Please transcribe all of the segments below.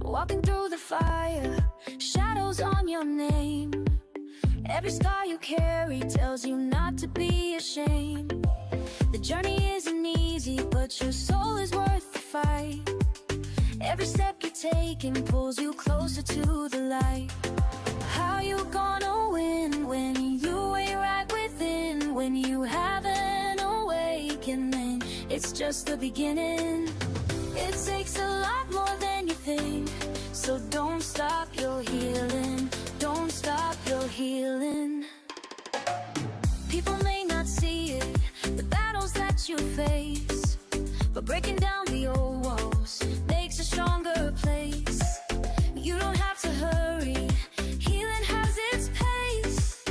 walking through the fire, shadows on your name. Every scar you carry tells you not to be ashamed. The journey isn't easy, but your soul is worth the fight. Every step you're taking pulls you closer to the light. How you gonna win when you ain't right within? When you have an awakening, it's just the beginning. It takes a lot more than you think, so don't stop your healing. Don't stop your healing. People may not see it, the battles that you face, but breaking down the old walls makes a stronger place. You don't have to hurry, healing has its pace.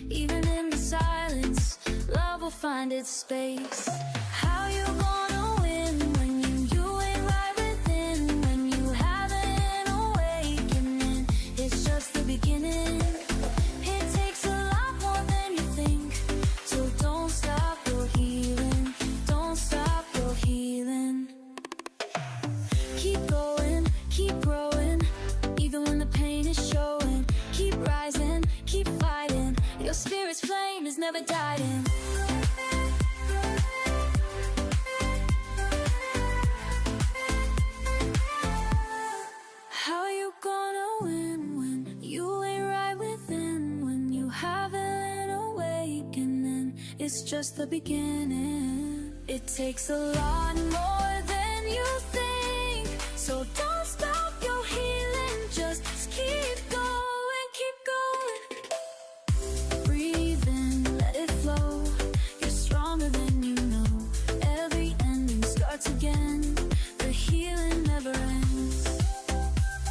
Even in the silence, love will find its space. How you gonna win when you ain't right within? When you have an awakening, it's just the beginning. It takes a lot more than you think, so don't stop your healing. Don't stop your healing. Keep going, keep growing, even when the pain is showing. Keep rising, keep fighting, your spirit's flame is never dying. How you gonna win when you ain't right within? When you have an awakening, it's just the beginning. It takes a lot more than you think, so don't stop your healing. Just keep going, keep going. Breathe in, let it flow. You're stronger than you know. Every ending starts again. The healing never ends.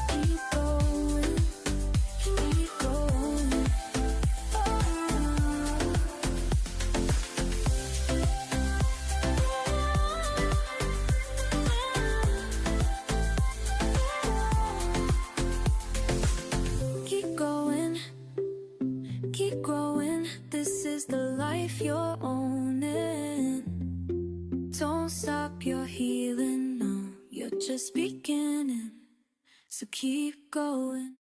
Keep going, keep going. Keep going, keep growing. This is the life you're owning. Don't stop your healing, no, you're just beginning. So keep going.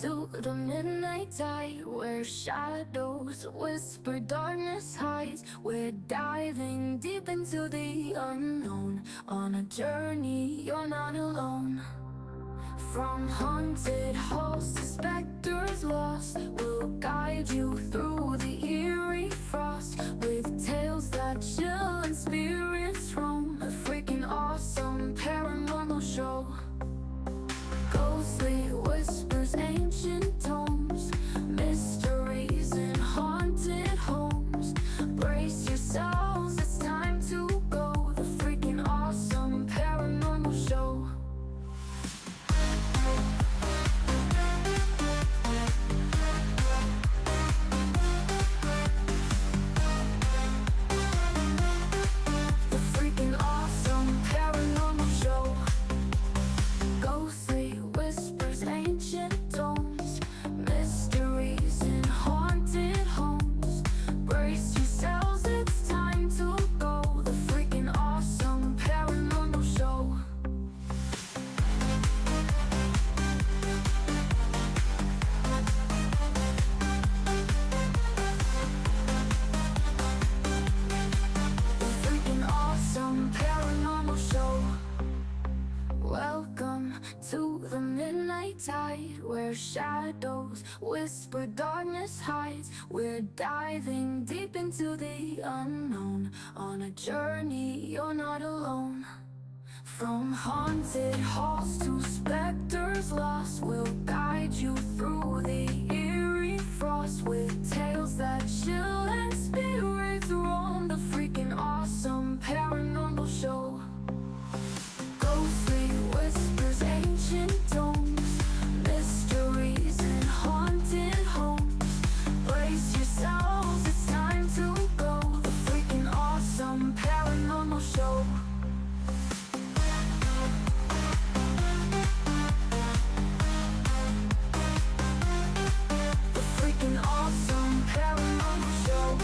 to the midnight tide, where shadows whisper, darkness hides. We're diving deep into the unknown, on a journey you're not alone. From haunted halls to specters lost, we'll guide you through the eerie frost, with tales that chill and spirits roam. A freaking awesome paranormal show. Ghostly whispers, ancient tomes, mysteries in haunted homes. Brace yourselves, it's time to go. The freaking awesome paranormal show. The freaking awesome paranormal show. Ghostly whispers, ancient tomes, mysteries in haunted homes. Brace yourselves, it's time to go. The freaking awesome paranormal show. The freaking awesome paranormal show. Welcome to the midnight tide, where shadows whisper, darkness hides. We're diving deep into the unknown, on a journey you're not alone. From haunted halls to specters lost, we'll guide you through the eerie frost, with tales that chill and spirits roam. The freaking awesome paranormal show. Ghostly whispers, ancient tomes, mysteries in haunted homes. Brace yourselves, it's time to go. The freaking awesome paranormal show. The freaking awesome paranormal show.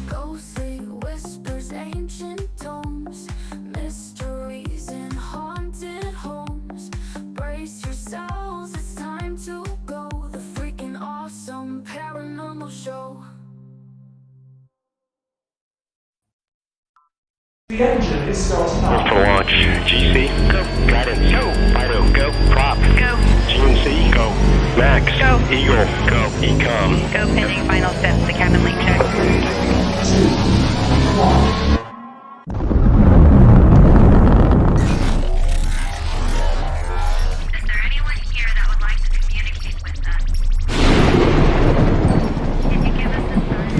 Ghostly whispers, ancient tomes, mysteries in haunted homes. Brace yourselves, it's time to go. The freaking awesome paranormal show. The engine is starting up. For launch, GC, go. Guidance, go. Fido, go. Prop, go. GNC, go. Max, go. Eagle, go. Ecom, Go pending final steps to cabin link check. 3, 2, 1. Is there anyone here that would like to communicate with us? Can you give us a sign?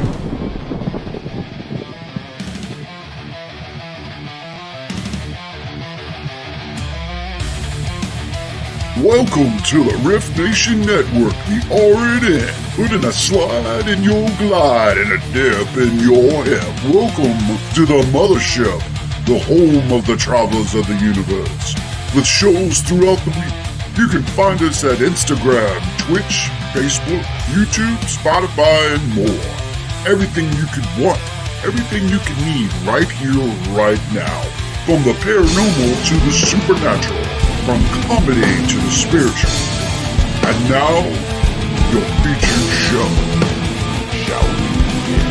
Welcome to the Riff Nation Network, the RNN, putting a slide in your glide and a dip in your hip. Welcome to the mothership, the home of the travelers of the universe. With shows throughout the week, you can find us at Instagram, Twitch, Facebook, YouTube, Spotify, and more. Everything you could want, everything you can need right here, right now. From the paranormal to the supernatural. From comedy to the spiritual. And now, your featured show. Shall we begin?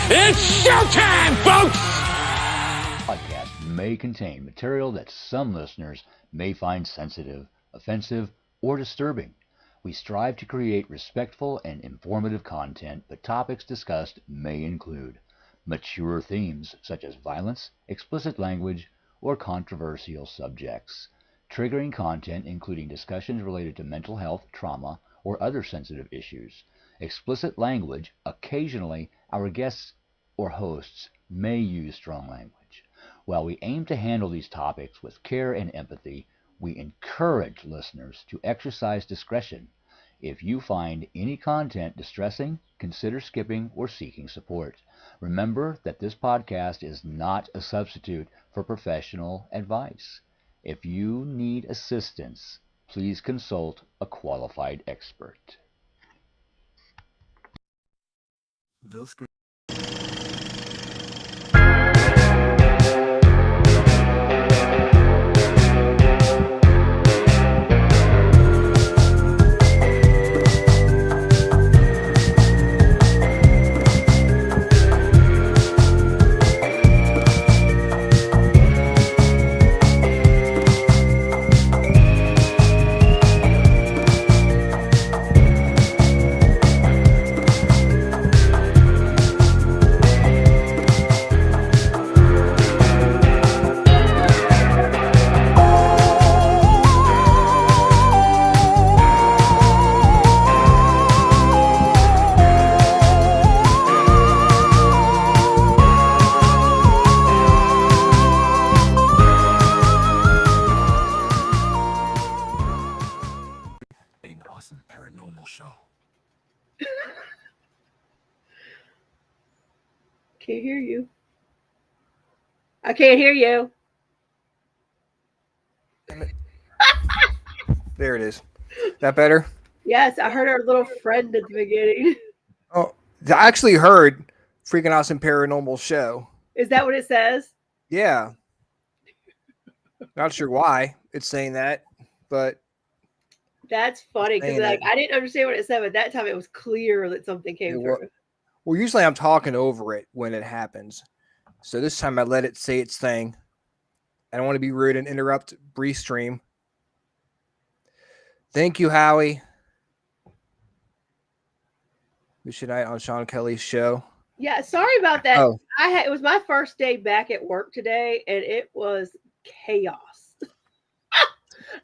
It's showtime, folks! Podcast may contain material that some listeners may find sensitive, offensive, or disturbing. We strive to create respectful and informative content, but topics discussed may include mature themes such as violence, explicit language, or controversial subjects, triggering content including discussions related to mental health, trauma, or other sensitive issues, explicit language. Occasionally, our guests or hosts may use strong language. While we aim to handle these topics with care and empathy, we encourage listeners to exercise discretion. If you find any content distressing, consider skipping or seeking support. Remember that this podcast is not a substitute for professional advice. If you need assistance, please consult a qualified expert. Freakin Awesome Paranormal Show. Can't hear you. I can't hear you. There it is. That better? Yes, I heard our little friend at the beginning. Oh, I actually heard Freakin Awesome Paranormal Show. Is that what it says? Yeah. Not sure why it's saying that, but That's funny because Saying like it. I didn't understand what it said, but that time it was clear that something came It wa- through. well, usually I'm talking over it when it happens. So this time I let it say its thing. I don't want to be rude and interrupt Bree stream. Thank you, Howie. Wish night on Sean Kelly's show. Yeah, sorry about that. Oh. It was my first day back at work today, and it was chaos.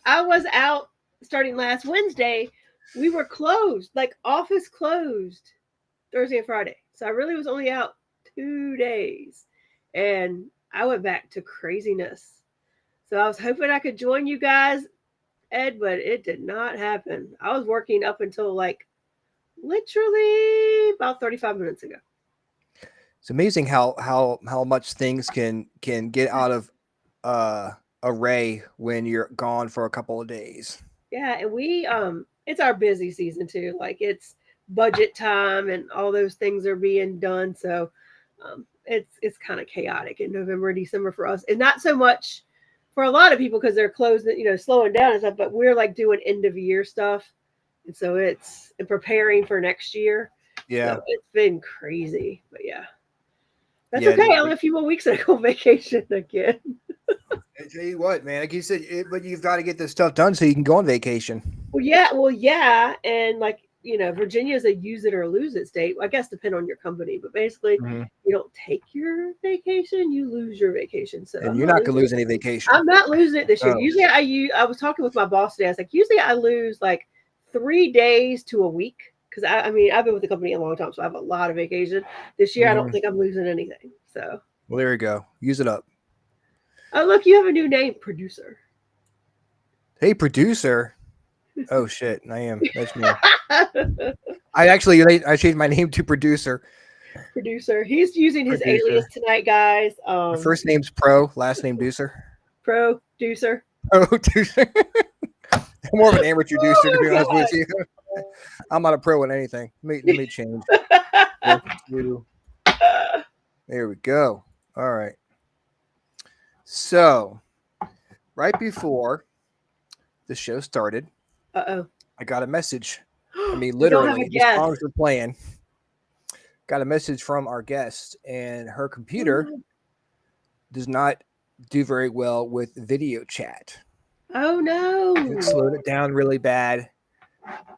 I was out starting last Wednesday. We were closed, like office closed Thursday and Friday. So I really was only out 2 days, and I went back to craziness. So I was hoping I could join you guys, Ed, but it did not happen. I was working up until like literally about 35 minutes ago. It's amazing how much things can get out of array when you're gone for a couple of days. Yeah, and we it's our busy season too. Like it's budget time and all those things are being done. So it's kind of chaotic in November and December for us. And not so much for a lot of people because they're closing, slowing down and stuff, but we're like doing end of year stuff. And so it's preparing for next year. Yeah. So it's been crazy. But yeah. That's Yeah, okay. Only a few more weeks and I go on vacation again. I tell you what, man, like you said, but you've got to get this stuff done so you can go on vacation. Well, yeah. And like, Virginia is a use it or lose it state. I guess depend on your company, but basically you don't take your vacation, you lose your vacation. So And you're not going to lose any vacation. I'm not losing it this year. Oh. Usually I was talking with my boss today. I was like, usually I lose like 3 days to a week. Cause I've been with the company a long time, so I have a lot of vacation. This year, I don't think I'm losing anything. So, well, there you go. Use it up. oh, look, you have a new name, producer. Hey, producer. Oh shit, I am. That's me. I changed my name to producer. Producer. He's using his Producer. alias tonight, guys. My first name's Pro, last name Deucer. Producer. Producer. I'm more of an amateur deucer, to be my honest with you. I'm not a pro in anything. Let me change. There we go. All right. So, right before the show started, Uh-oh. I got a message. I mean, We don't have literally, a the guest. songs were playing. Got a message from our guest, and her computer does not do very well with video chat. Oh, no. It slowed it down really bad.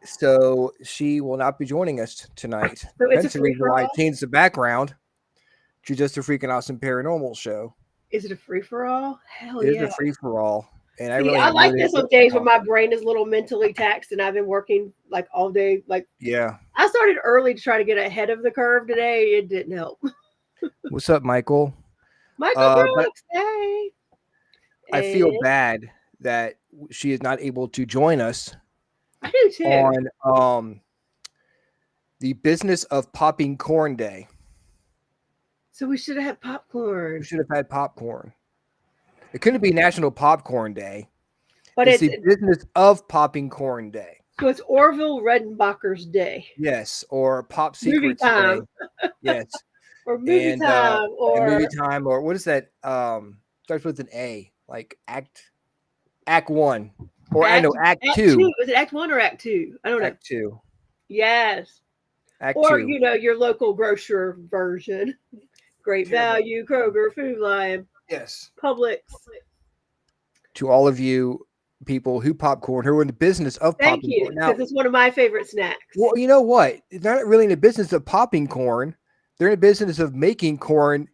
So she will not be joining us tonight. So it's That's a the reason why I free-for-all? changed the background to just a Freakin Awesome Paranormal Show. Is it a free-for-all? Hell It is yeah. a free-for-all. And See, I like this on days when my brain is a little mentally taxed and I've been working like all day. Like Yeah. I started early to try to get ahead of the curve today. It didn't help. What's up, Michael? Michael but Brooks, hey. I feel And bad that she is not able to join us I do too. on the Business of Popping Corn Day. So we should have had popcorn. We should have had popcorn. It couldn't be National Popcorn Day. But It's the Business of Popping Corn Day. So it's Orville Redenbacher's Day. Yes, or Pop Movie Secrets time. Day. Yes. Or movie time. And Or movie time, or what is that? Starts with an A, like Act 1. Or I know Act 2. Was it Act 1 or Act 2? I don't know. Act 2. Yes. Act Or 2. your local grocer version. Great Value, Kroger, Food Lion, Yes. Publix. To all of you people who popcorn, who are in the business of Thank popping you, corn. Now, because it's one of my favorite snacks. well, you know what? They're not really in the business of popping corn. They're in the business of making corn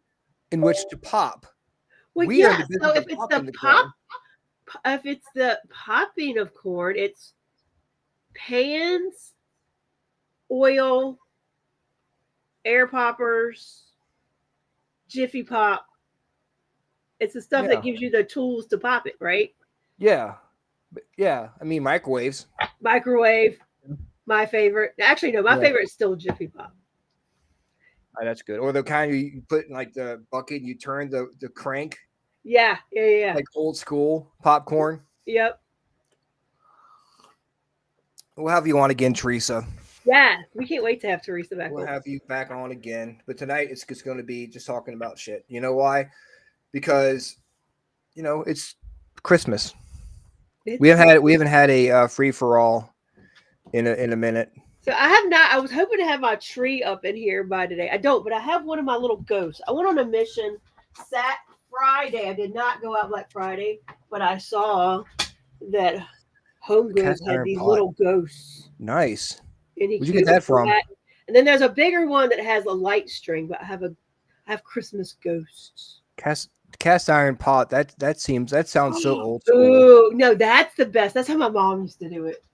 in which to pop. Well, We are in yeah. the business So of if it's popping the corn. if it's the popping of corn, it's pans, oil, air poppers, Jiffy Pop. It's the stuff Yeah. that gives you the tools to pop it, right? Yeah. Yeah. I mean, microwaves. Microwave, my favorite. Actually, no, my favorite is still Jiffy Pop. Oh, that's good. Or the kind you put in like the bucket and you turn the crank. Yeah. Like old school popcorn. Yep. We'll have you on again, Teresa. Yeah. We can't wait to have Teresa back. We'll have you back on again. But tonight it's just going to be just talking about shit. You know why? Because, it's Christmas. We haven't had a free for all in a minute. So I have not. I was hoping to have my tree up in here by today. I don't, but I have one of my little ghosts. I went on a mission Friday. I did not go out Black Friday, but I saw that Home Goods had these little ghosts. Nice. And where'd you get that from? And then there's a bigger one that has a light string, but I have Christmas ghosts. Cast iron pot. That sounds so old school. Ooh, no, that's the best. That's how my mom used to do it.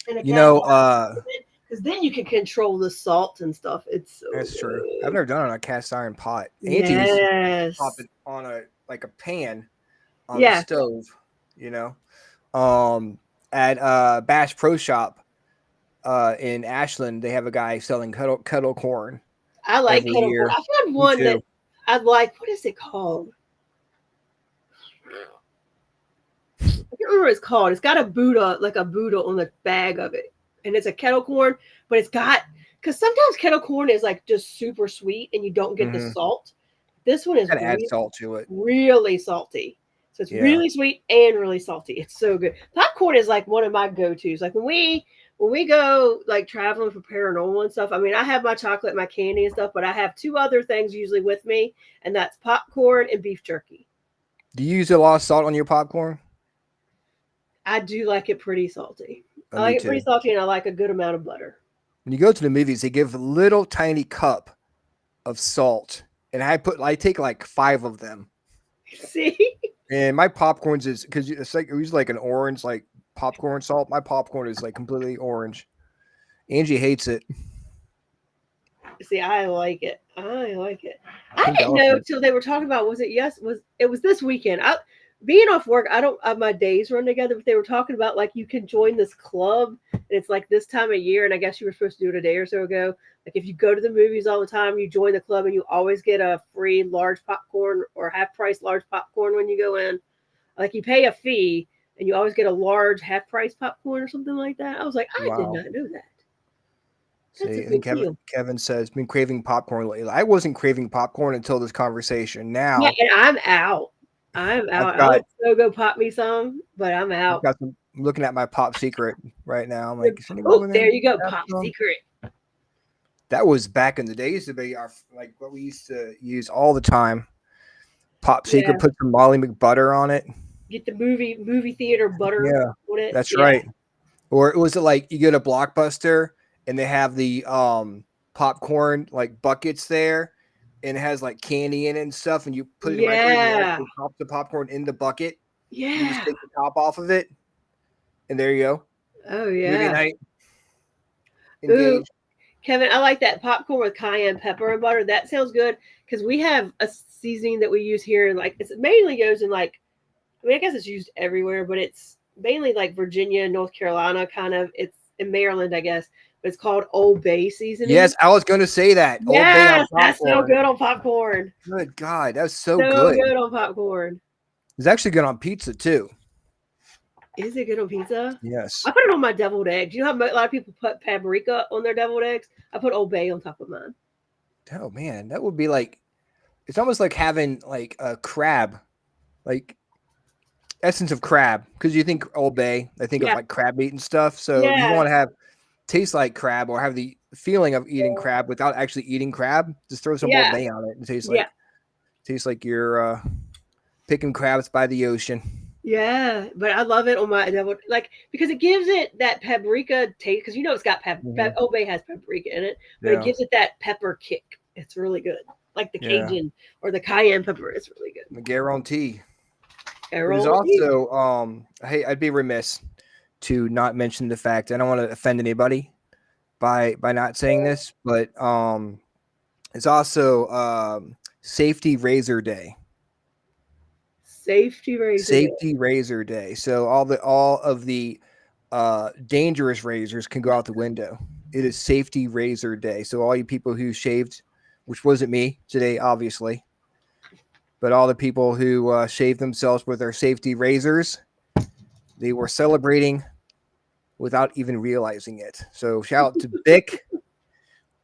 Because then you can control the salt and stuff. It's that's true. I've never done it on a cast iron pot. Yes. Angie used to pop it on a pan on the stove. At Bash Pro Shop in Ashland, they have a guy selling kettle corn. I like kettle corn. I found one that I like. What is it called? I can't remember what it's called. It's got a Buddha on the bag of it. And it's a kettle corn, but it's got, because sometimes kettle corn is like just super sweet and you don't get the salt. This one is add salt to it. Really salty. So it's really sweet and really salty. It's so good. Popcorn is like one of my go-tos. Like when we go like traveling for paranormal and stuff, I mean, I have my chocolate, my candy and stuff, but I have two other things usually with me, and that's popcorn and beef jerky. Do you use a lot of salt on your popcorn? I do like it pretty salty. I like it pretty salty, and I like a good amount of butter. When you go to the movies, they give a little tiny cup of salt, and I take like 5 of them. See? And my popcorn's is because it's like we use like an orange like popcorn salt. My popcorn is like completely orange. Angie hates it. See, I like it. I didn't know until they were talking about it was this weekend. Being off work, I don't have my days run together, but they were talking about like you can join this club and it's like this time of year, and I guess you were supposed to do it a day or so ago. Like if you go to the movies all the time, you join the club and you always get a free large popcorn or half price large popcorn when you go in. Like you pay a fee and you always get a large half price popcorn or something like that. I was like, I did not know that. See, and Kevin says, been craving popcorn lately. I wasn't craving popcorn until this conversation. Now, yeah, and I'm out. I would still go pop me some, but I'm out. I'm looking at my Pop Secret right now. I'm like, there you go, Pop Secret. That was back in the days to be like what we used to use all the time. Pop Secret, put some Molly McButter on it. Get the movie theater butter. Yeah, that's right. Or was it like you get a Blockbuster and they have the popcorn like buckets there? And it has like candy in it and stuff, and you put it in and pop the popcorn in the bucket. Yeah. You just take the top off of it. And there you go. Oh yeah. Movie night. Ooh, Kevin, I like that popcorn with cayenne pepper and butter. That sounds good because we have a seasoning that we use here, and like it mainly goes in like, I mean, I guess it's used everywhere, but it's mainly like Virginia, North Carolina, kind of. It's in Maryland, I guess. But it's called Old Bay seasoning. Yes, I was going to say that. Yes, that's so good on popcorn. Good God, that was so good. So good on popcorn. It's actually good on pizza too. Is it good on pizza? Yes. I put it on my deviled eggs. You know how a lot of people put paprika on their deviled eggs? I put Old Bay on top of mine. Oh man, that would be like, it's almost like having like a crab, like essence of crab. Because you think Old Bay, I think of like crab meat and stuff. So you want to have taste like crab or have the feeling of eating crab without actually eating crab. Just throw some Old Bay on it and tastes like you're picking crabs by the ocean. Yeah, but I love it on my deviled, like, because it gives it that paprika taste. Because it's got Old Bay has paprika in it, but it gives it that pepper kick. It's really good, like the Cajun or the cayenne pepper. It's really good. I guarantee. There's also, hey, I'd be remiss to not mention the fact. I don't want to offend anybody by not saying this, but it's also Safety Razor Day. Safety Razor Day. So all of the dangerous razors can go out the window. It is Safety Razor Day. So all you people who shaved, which wasn't me today, obviously, but all the people who shaved themselves with their safety razors, they were celebrating without even realizing it. So shout out to Bic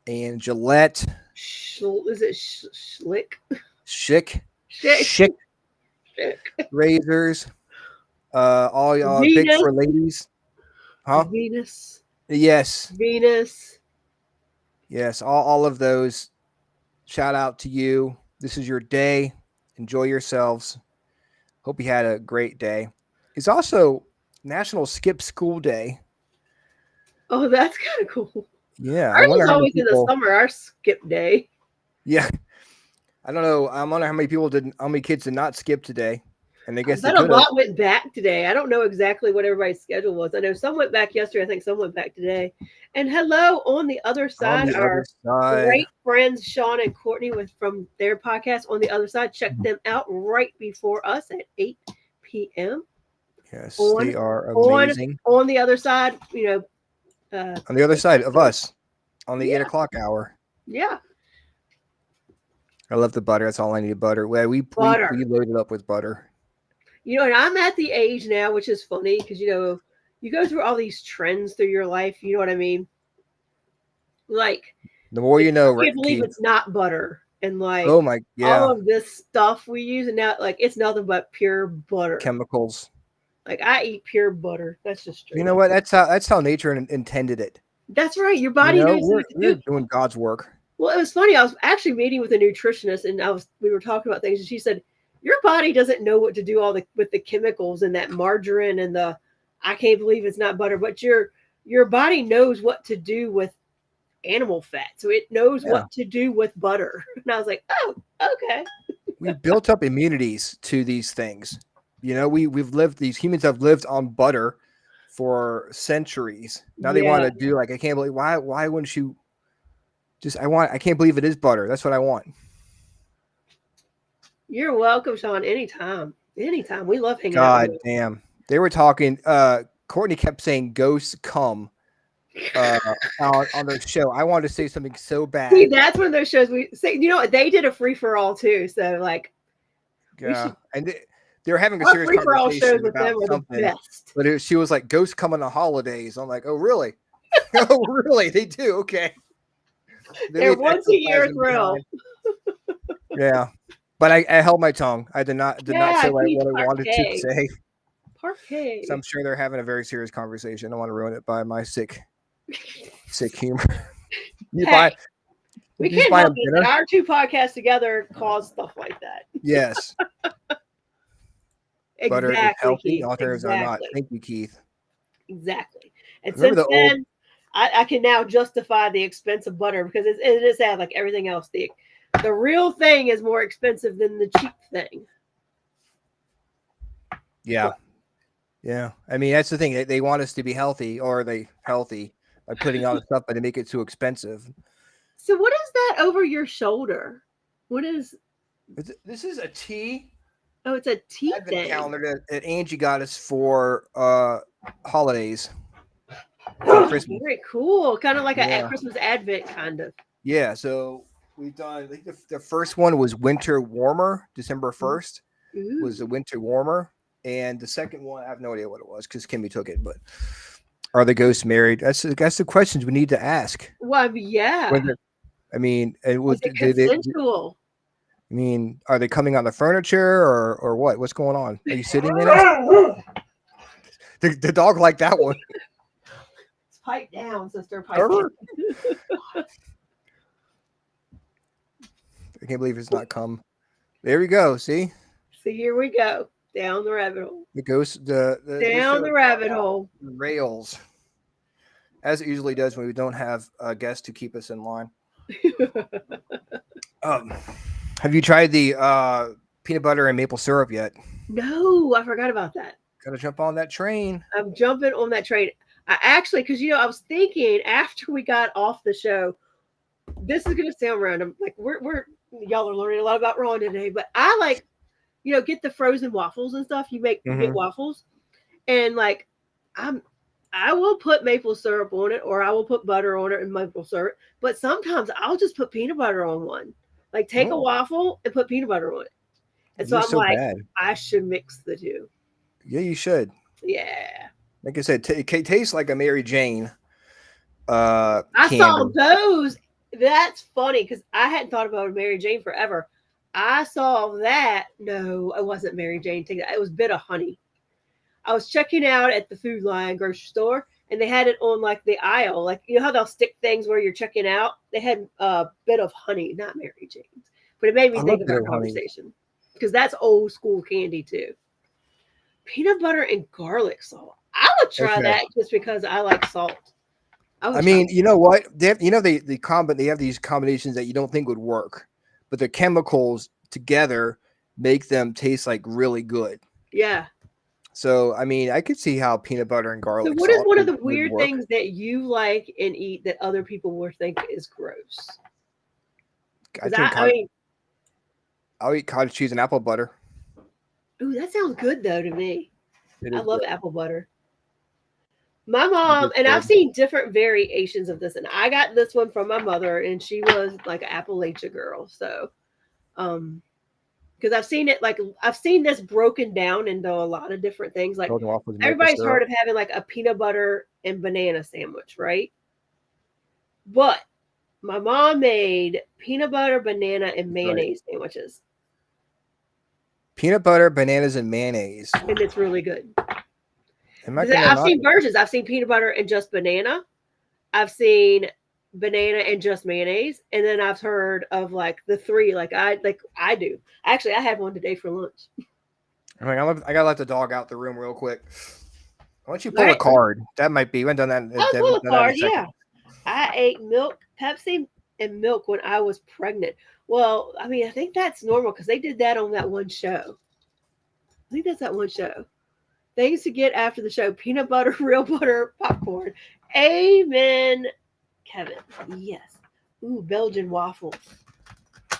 and Gillette. Is it Slick? Schick. Razors. All y'all Bic for ladies. Huh? Venus. Yes. Venus. Yes. All of those. Shout out to you. This is your day. Enjoy yourselves. Hope you had a great day. It's also National Skip School Day. Oh, that's kind of cool. Yeah. Ours is always in the summer, our skip day. Yeah. I don't know. I wonder how many kids did not skip today. And I guess a lot went back today. I don't know exactly what everybody's schedule was. I know some went back yesterday. I think some went back today. And hello on the other side, great friends Sean and Courtney from their podcast On the Other Side. Check them out right before us at 8 p.m. Yes, they are amazing. On the other side, on the other side of us, on the 8 o'clock hour. Yeah. I love the butter. That's all I need. Butter. Well, we loaded up with butter. And I'm at the age now, which is funny because, you go through all these trends through your life. You know what I mean? Like, the more you know, I can't believe it's not butter. And like, oh my, yeah, all of this stuff we use. And now, like, it's nothing but pure butter. Chemicals. Like, I eat pure butter. That's just straight. You know what? That's how nature intended it. That's right. Your body knows what to do. We're doing God's work. Well, it was funny. I was actually meeting with a nutritionist, and we were talking about things, and she said, your body doesn't know what to do with the chemicals and that margarine and I can't believe it's not butter, but your body knows what to do with animal fat. So it knows what to do with butter. And I was like, oh, okay. We built up immunities to these things. These humans have lived on butter for centuries. Now they want to do I can't believe why wouldn't you I can't believe it is butter. That's what I want. You're welcome, Sean. Anytime. We love hanging God out. damn. They were talking. Courtney kept saying ghosts come on their show. I wanted to say something so bad. See, that's one of those shows we say, they did a free for all too. So like, and they were having a serious conversation about something. But she was like, ghosts come on the holidays. I'm like, oh, really? Oh, really? They do? Okay. They're once a year thrill. Yeah. But I held my tongue. I did not say what I wanted to say. Parquet. So I'm sure they're having a very serious conversation. I don't want to ruin it by my sick humor. We can't help it, but our two podcasts together cause stuff like that. Yes. Exactly, butter is healthy. Keith. Alternatives are not. Thank you, Keith. Exactly. And since then, I can now justify the expense of butter because it is sad like everything else. The real thing is more expensive than the cheap thing. Yeah. Yeah. I mean, that's the thing. They want us to be healthy, or are they healthy by putting all the stuff, but they make it too expensive. So what is that over your shoulder? What is... This is a tea. Oh, it's a tea thing. Calendar that Angie got us for holidays. Oh, very cool. Kind of like a Christmas Advent kind of. Yeah. So we've done, I think the first one was winter warmer. December 1st was the winter warmer. And the second one, I have no idea what it was because Kimmy took it. But are the ghosts married? That's the questions we need to ask. Well, yeah. I mean, and Was it consensual? I mean, are they coming on the furniture or what? What's going on? Are you sitting in it? The dog liked that one. Pipe down, sister. Pipe down. I can't believe it's not come. There we go. See? So here we go. Down the rabbit hole. The ghost, down the rabbit hole. Rails. As it usually does when we don't have a guest to keep us in line. Have you tried the peanut butter and maple syrup yet? No, I forgot about that. Gotta jump on that train. I'm jumping on that train. I actually, because I was thinking after we got off the show, this is gonna sound random. Like we're y'all are learning a lot about Ron today, but I like, get the frozen waffles and stuff. You get waffles, and like I will put maple syrup on it, or I will put butter on it and maple syrup. But sometimes I'll just put peanut butter on one. Like take a waffle and put peanut butter on it. And so I'm like, bad. I should mix the two. Yeah, you should. Yeah. Like I said, it tastes like a Mary Jane. I saw those. That's funny because I hadn't thought about a Mary Jane forever. I saw that. No, it wasn't Mary Jane. It was Bit of Honey. I was checking out at the Food Lion grocery store, and they had it on like the aisle. Like, how they'll stick things where you're checking out? They had a Bit of Honey, not Mary Jane's. But it made me think of our conversation because that's old school candy too. Peanut butter and garlic salt. I would try that just because I like salt. I mean, you know what? They have, they have these combinations that you don't think would work, but the chemicals together make them taste like really good. Yeah. So, I mean, I could see how peanut butter and garlic. So, what is one of the weird things that you like and eat that other people will think is gross? I'll eat cottage cheese and apple butter. Ooh, that sounds good though to me. I love apple butter. My mom, and I've seen different variations of this, and I got this one from my mother, and she was like an Appalachia girl. So, because I've seen this broken down into a lot of different things. Like everybody's heard of having like a peanut butter and banana sandwich, right? But my mom made peanut butter, banana, and mayonnaise sandwiches. Peanut butter, bananas, and mayonnaise. And it's really good. I've seen versions. I've seen peanut butter and just banana. I've seen banana and just mayonnaise. And then I've heard of like the three, like I do. Actually, I had one today for lunch. I gotta let the dog out the room real quick. Why don't you pull a card? That might be. We haven't done that. I'll pull a card, yeah. I ate milk, Pepsi, and milk when I was pregnant. Well, I mean, I think that's normal because they did that on that one show. I think that's that one show. Things to get after the show: peanut butter, real butter, popcorn. Amen, Kevin. Yes. Ooh, Belgian waffles.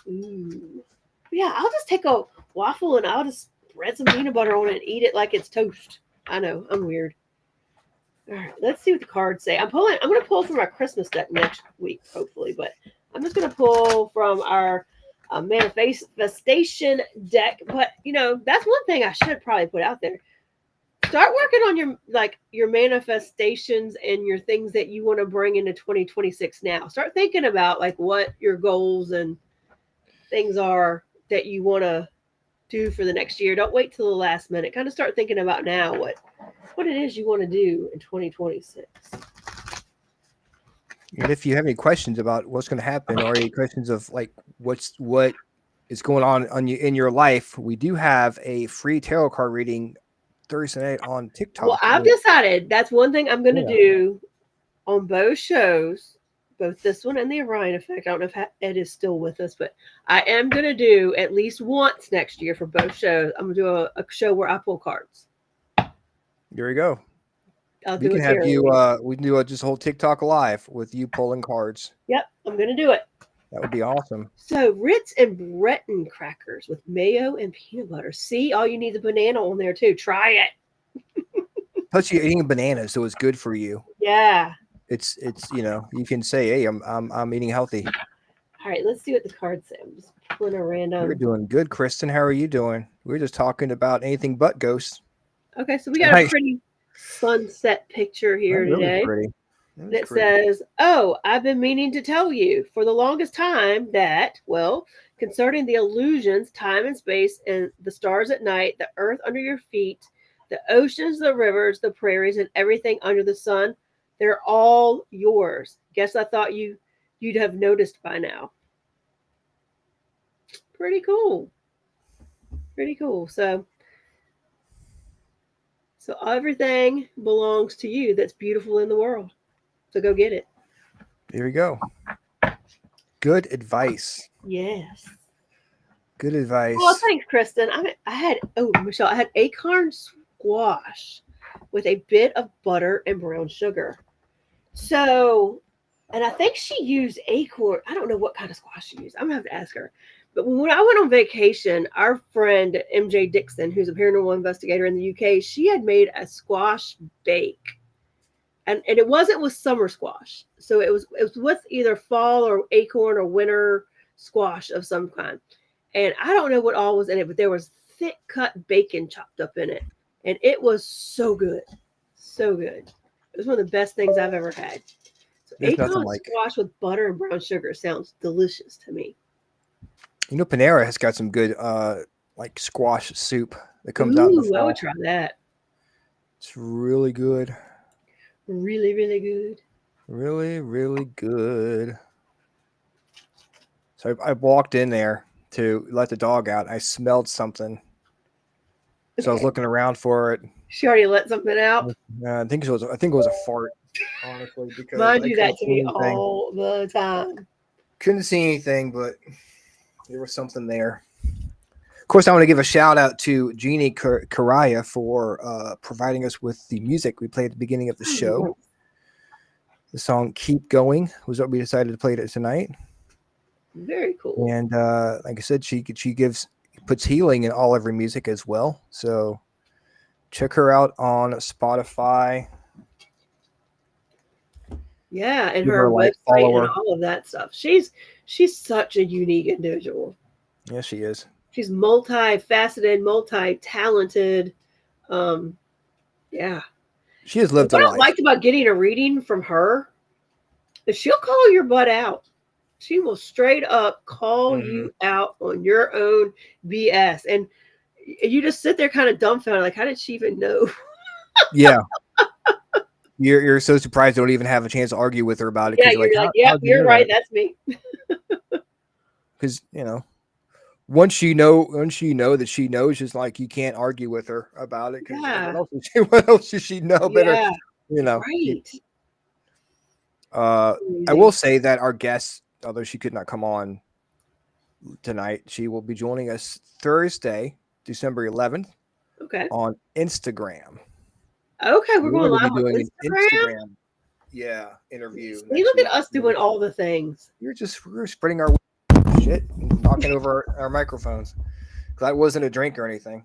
Ooh. Yeah, I'll just take a waffle and I'll just spread some peanut butter on it and eat it like it's toast. I know, I'm weird. All right, let's see what the cards say. I'm going to pull from our Christmas deck next week, hopefully, but I'm just going to pull from our manifestation deck. But, that's one thing I should probably put out there. Start working on your manifestations and your things that you want to bring into 2026 now. Start thinking about like what your goals and things are that you want to do for the next year. Don't wait till the last minute. Kind of start thinking about now what it is you want to do in 2026. And if you have any questions about what's going to happen, or any questions of like what is going on in your life, we do have a free tarot card reading Thursday night on TikTok. Well, I've decided that's one thing I'm going to do on both shows, both this one and the Orion Effect. I don't know if Ed is still with us, but I am going to do at least once next year for both shows. I'm going to do a show where I pull cards. There we go. We can do just a whole TikTok live with you pulling cards. Yep, I'm going to do it. That would be awesome. So Ritz and Breton crackers with mayo and peanut butter. See, all you need is a banana on there too. Try it. Plus, you're eating bananas, so it's good for you. Yeah. It's you can say, hey, I'm eating healthy. All right, let's see what the cards say. I'm just pulling a random. You're doing good, Kristen. How are you doing? We're just talking about anything but ghosts. Okay, so we got a pretty sunset picture here Really today. pretty. That says, "Oh, I've been meaning to tell you for the longest time that, well, concerning the illusions, time and space, and the stars at night, the earth under your feet, the oceans, the rivers, the prairies, and everything under the sun, they're all yours. Guess I thought you'd have noticed by now." Pretty cool. Pretty cool. So everything belongs to you that's beautiful in the world. So go get it. There we go. Good advice. Yes. Good advice. Well, thanks, Kristen. Michelle, I had acorn squash with a bit of butter and brown sugar. So, and I think she used acorn. I don't know what kind of squash she used. I'm gonna have to ask her. But when I went on vacation, our friend MJ Dixon, who's a paranormal investigator in the UK, she had made a squash bake. And it wasn't with summer squash. So it was with either fall or acorn or winter squash of some kind. And I don't know what all was in it, but there was thick cut bacon chopped up in it. And it was so good. So good. It was one of the best things I've ever had. So acorn squash with butter and brown sugar sounds delicious to me. You know, Panera has got some good like squash soup that comes out in the fall. I would try that. It's really good. Really, really good. Really, really good. So I walked in there to let the dog out. I smelled something. So I was looking around for it. She already let something out. I think it was a fart, honestly. Because Mine do that to me all the time. Couldn't see anything, but there was something there. Of course, I want to give a shout out to Jeannie Karaya for providing us with the music we played at the beginning of the show. The song "Keep Going" was what we decided to play tonight. Very cool. And like I said, she puts healing in all of her music as well. So check her out on Spotify. Yeah, and her website and all of that stuff. She's such a unique individual. Yes, she is. She's multifaceted, multi-talented. Yeah. She has lived a life. What I liked about getting a reading from her is she'll call your butt out. She will straight up call you out on your own BS. And you just sit there kind of dumbfounded, like, how did she even know? Yeah. You're so surprised you don't even have a chance to argue with her about it. Yeah, you're like, yeah, you're right. That's me. Because, once you know that she knows, just like you can't argue with her about it. Yeah. What else does she know better? Yeah. Right. I will say that our guest, although she could not come on tonight, she will be joining us Thursday, December 11th. Okay. On Instagram. Okay, we're going live on Instagram. Interview. Look at us doing all the things. We're spreading our shit and knocking over our microphones. Because I wasn't a drink or anything.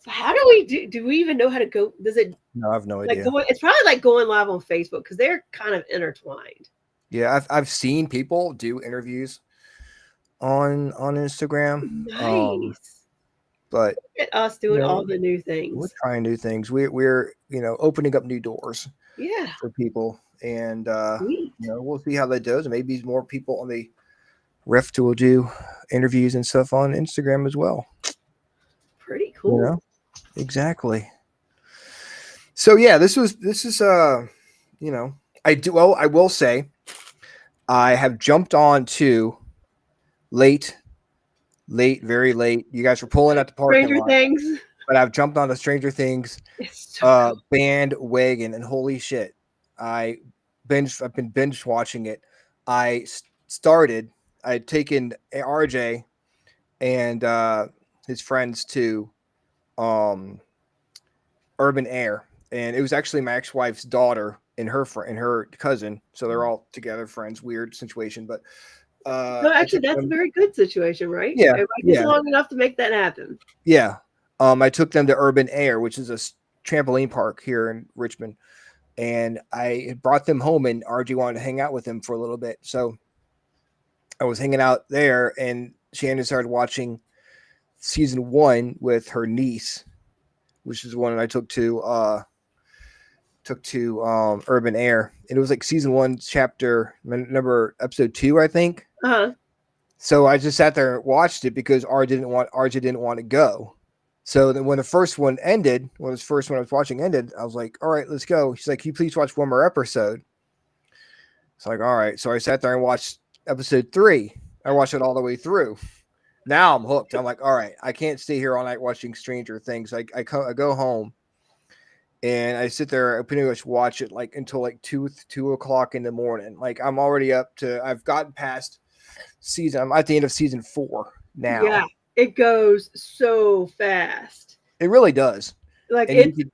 So how do we do we even know how to go? Does it? No, I have no idea. It's probably like going live on Facebook because they're kind of intertwined. Yeah, I've seen people do interviews on Instagram. Nice. But look at us doing all the new things. We're trying new things. We're opening up new doors. Yeah. For people, and we'll see how that does. Maybe more people on the Rift will do interviews and stuff on Instagram as well. Pretty cool. Exactly. So yeah, this is I will say I have jumped on to very late. You guys were pulling at the parking lot. Stranger Things. But I've jumped on the Stranger Things bandwagon, and holy shit, I've been binge watching it. I had taken RJ and his friends to Urban Air, and it was actually my ex-wife's daughter and her cousin, so they're all together friends. Weird situation, but no, actually that's a very good situation, right? Yeah, everybody gets long enough to make that happen. Yeah. I took them to Urban Air, which is a trampoline park here in Richmond, and I brought them home, and RG wanted to hang out with them for a little bit. So I was hanging out there, and Shannon started watching season 1 with her niece, which is one I took to Urban Air, and it was like season 1, episode 2, I think. So I just sat there and watched it because RJ didn't want to go. So then when the first one ended, when the first one I was watching ended, I was like, all right, let's go. She's like, can you please watch one more episode? It's like, all right. So I sat there and watched episode 3. I watched it all the way through. Now I'm hooked. I'm like, all right, I can't stay here all night watching Stranger Things. I go home and I sit there. I pretty much watch it like until like 2 o'clock in the morning. Like I'm already I've gotten past I'm at the end of season 4 now. Yeah, it goes so fast. It really does. Like and you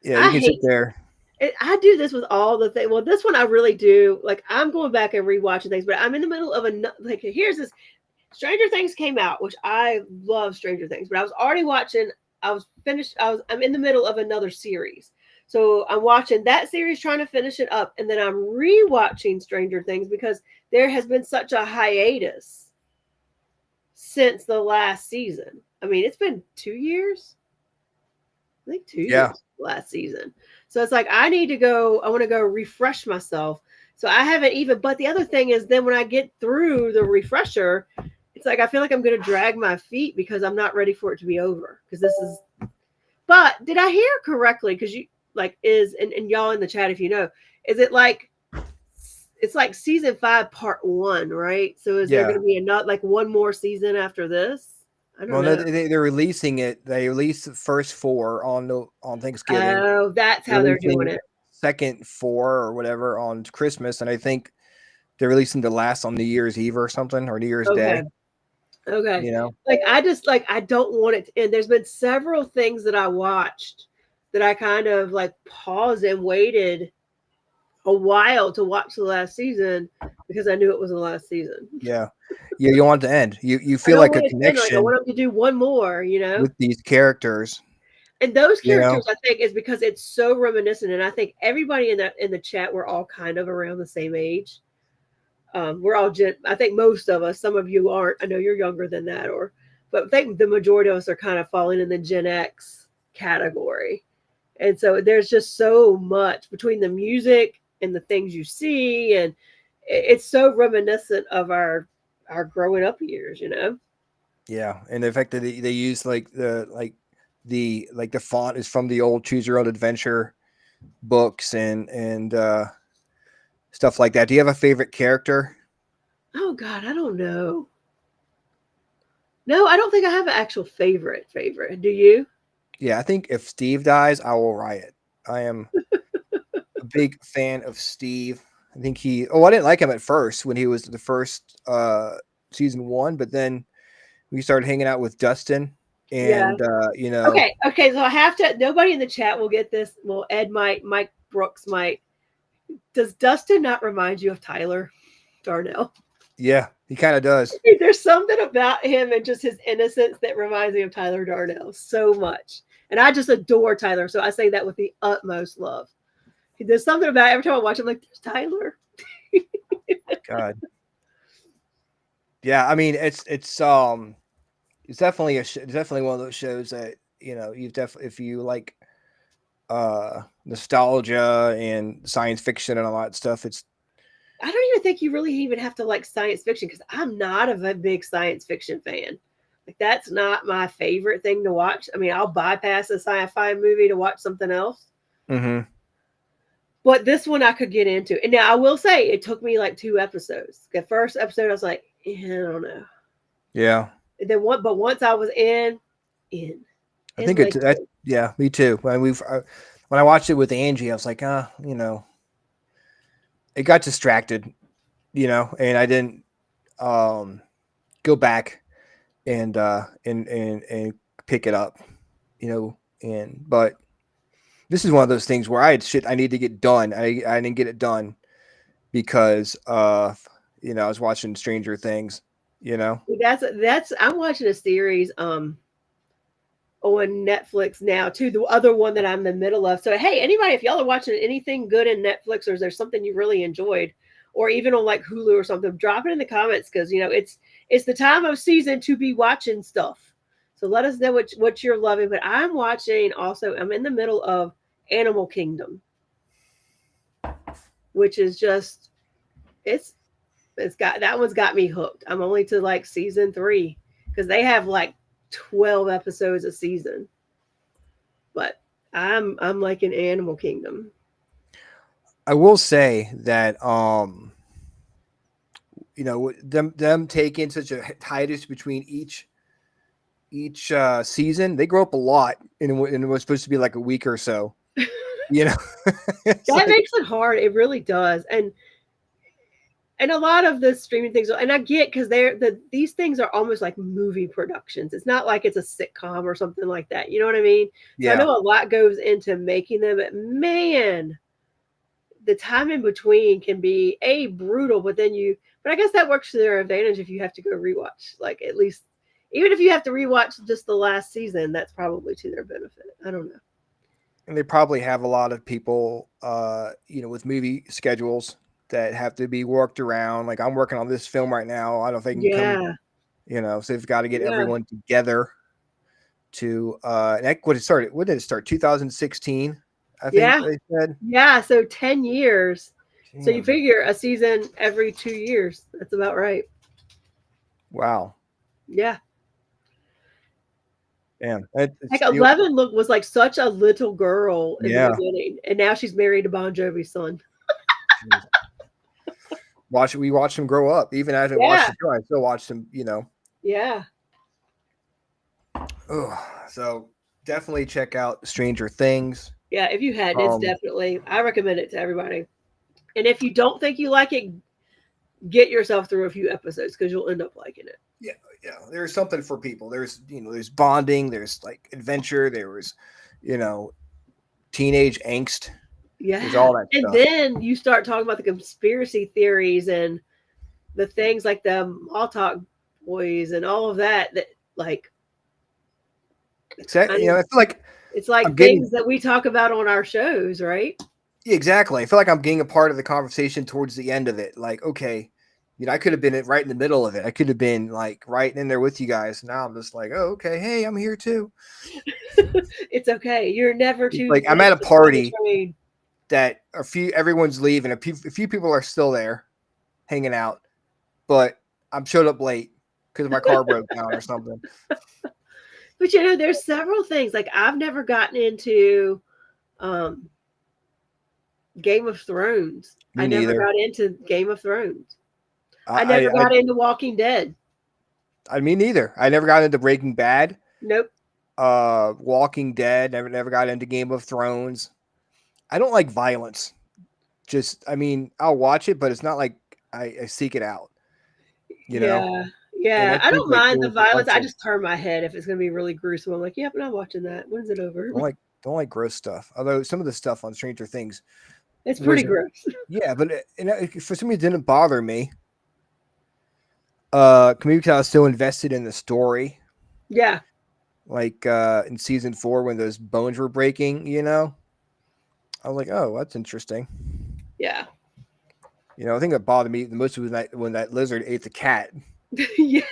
can sit there. I do this with all the things. Well, this one I really do. Like I'm going back and rewatching things, but I'm in the middle of here's this. Stranger Things came out, which I love Stranger Things, but I was already watching. I'm in the middle of another series. So I'm watching that series, trying to finish it up. And then I'm rewatching Stranger Things because there has been such a hiatus since the last season. I mean, it's been 2 years. I think 2 years last season. So it's like, I want to go refresh myself. So I haven't even, but the other thing is then when I get through the refresher, it's like, I feel like I'm going to drag my feet because I'm not ready for it to be over. But did I hear correctly? Because you, and y'all in the chat, if you know, is it like, it's like season 5 part 1, right? So is there going to be one more season after this? I don't know. They're releasing it. They released the first 4 on Thanksgiving. Oh, that's how they're doing it. Second 4 or whatever on Christmas, and I think they're releasing the last on New Year's Eve or something, or New Year's Day. Okay. You know, I don't want it to end. There's been several things that I watched that I kind of paused and waited a while to watch the last season because I knew it was the last season. Yeah. You want it to end. You feel like a connection. I want them to do one more, with these characters. And those characters, I think, is because it's so reminiscent. And I think everybody in the chat, we're all kind of around the same age. We're all I think most of us, some of you aren't. I know you're younger than that, but I think the majority of us are kind of falling in the Gen X category. And so there's just so much between the music and the things you see, and it's so reminiscent of our growing up years, you know? Yeah, and the fact that they use the font is from the old Choose Your Own Adventure books and stuff like that. Do you have a favorite character? Oh God, I don't know. No, I don't think I have an actual favorite. Do you? Yeah, I think if Steve dies, I will riot. I am a big fan of Steve. I think I didn't like him at first when he was the first season 1, but then we started hanging out with Dustin and Okay, so I have to, nobody in the chat will get this. Well, Ed might, Mike Brooks might. Does Dustin not remind you of Tyler Darnell? Yeah, he kind of does. There's something about him and just his innocence that reminds me of Tyler Darnell so much. And I just adore Tyler, so I say that with the utmost love. There's something about it. Every time I watch him, like, there's Tyler. God. Yeah, I mean, it's definitely definitely one of those shows that, if you like nostalgia and science fiction and all that stuff, I don't even think you really even have to like science fiction, because I'm not a big science fiction fan. Like, that's not my favorite thing to watch. I mean, I'll bypass a sci-fi movie to watch something else. Mm-hmm. But this one I could get into. And now I will say it took me like 2 episodes. The first episode I was like, I don't know. Yeah. And then once I was in. I think yeah, me too. When I watched it with Angie, I was like, it got distracted, and I didn't go back and pick it up, but this is one of those things where I had shit I need to get done. I didn't get it done because I was watching Stranger Things, That's I'm watching a series on Netflix now too, the other one that I'm in the middle of. So hey, anybody, if y'all are watching anything good in Netflix, or is there something you really enjoyed, or even on like Hulu or something, drop it in the comments, because it's the time of season to be watching stuff. So let us know what you're loving. But I'm watching also, I'm in the middle of Animal Kingdom, which is just, it's got, that one's got me hooked. I'm only to like season 3 because they have like 12 episodes a season. But I'm like in Animal Kingdom. I will say that you know, them taking such a hiatus between each season, they grow up a lot, and it was supposed to be like a week or so. You know, That makes it hard. It really does. And a lot of the streaming things, and I get, because these things are almost like movie productions. It's not like it's a sitcom or something like that. You know what I mean? So I know a lot goes into making them, but man, the time in between can be brutal, but I guess that works to their advantage if you have to go rewatch, like, at least, even if you have to rewatch just the last season, that's probably to their benefit. I don't know. And they probably have a lot of people, you know, with movie schedules that have to be worked around. Like, I'm working on this film right now. I don't think can come, you know, so they've got to get everyone together to what it started. When did it start? 2016, I think they said. Yeah, so 10 years. Damn. So you figure a season every 2 years. That's about right. Wow. Yeah. Damn. Like 11 was like such a little girl in the beginning, and now she's married to Bon Jovi's son. We watched him grow up. Even as I watched the show, I still watched him, you know. Yeah. Oh, so definitely check out Stranger Things. Yeah, if you hadn't, it's definitely, I recommend it to everybody. And if you don't think you like it, get yourself through a few episodes because you'll end up liking it. Yeah. There's something for people. There's, you know, there's bonding, there's like adventure, there was, you know, teenage angst. Yeah. There's all that stuff. Then you start talking about the conspiracy theories and the things like the Montauk boys and all of that like, exactly. You know, I feel like it's like things that we talk about on our shows, right? Exactly. I feel like I'm getting a part of the conversation towards the end of it. Like, okay, you know, I could have been right in the middle of it. I could have been like right in there with you guys. Now I'm just like, oh, okay. Hey, I'm here too. It's okay. You're never too like, I'm at a party that everyone's leaving. A few people are still there hanging out, but I'm showed up late because my car broke down or something. But you know, there's several things. Like, I've never gotten into Game of Thrones. I never got into Game of Thrones. I never got into Walking Dead. Me neither. I never got into Breaking Bad. Nope. Walking Dead. Never got into Game of Thrones. I don't like violence. I mean, I'll watch it, but it's not like I seek it out. You know? Yeah. I don't mind the violence. I just turn my head if it's going to be really gruesome. I'm like, yep, I'm not watching that. When's it over? Don't like gross stuff. Although some of the stuff on Stranger Things, it's pretty gross. Yeah, but for some reason, it didn't bother me. Maybe because I was still invested in the story. Yeah. Like in season 4 when those bones were breaking, you know, I was like, oh, that's interesting. Yeah. You know, I think that bothered me the most was when that lizard ate the cat. Yes.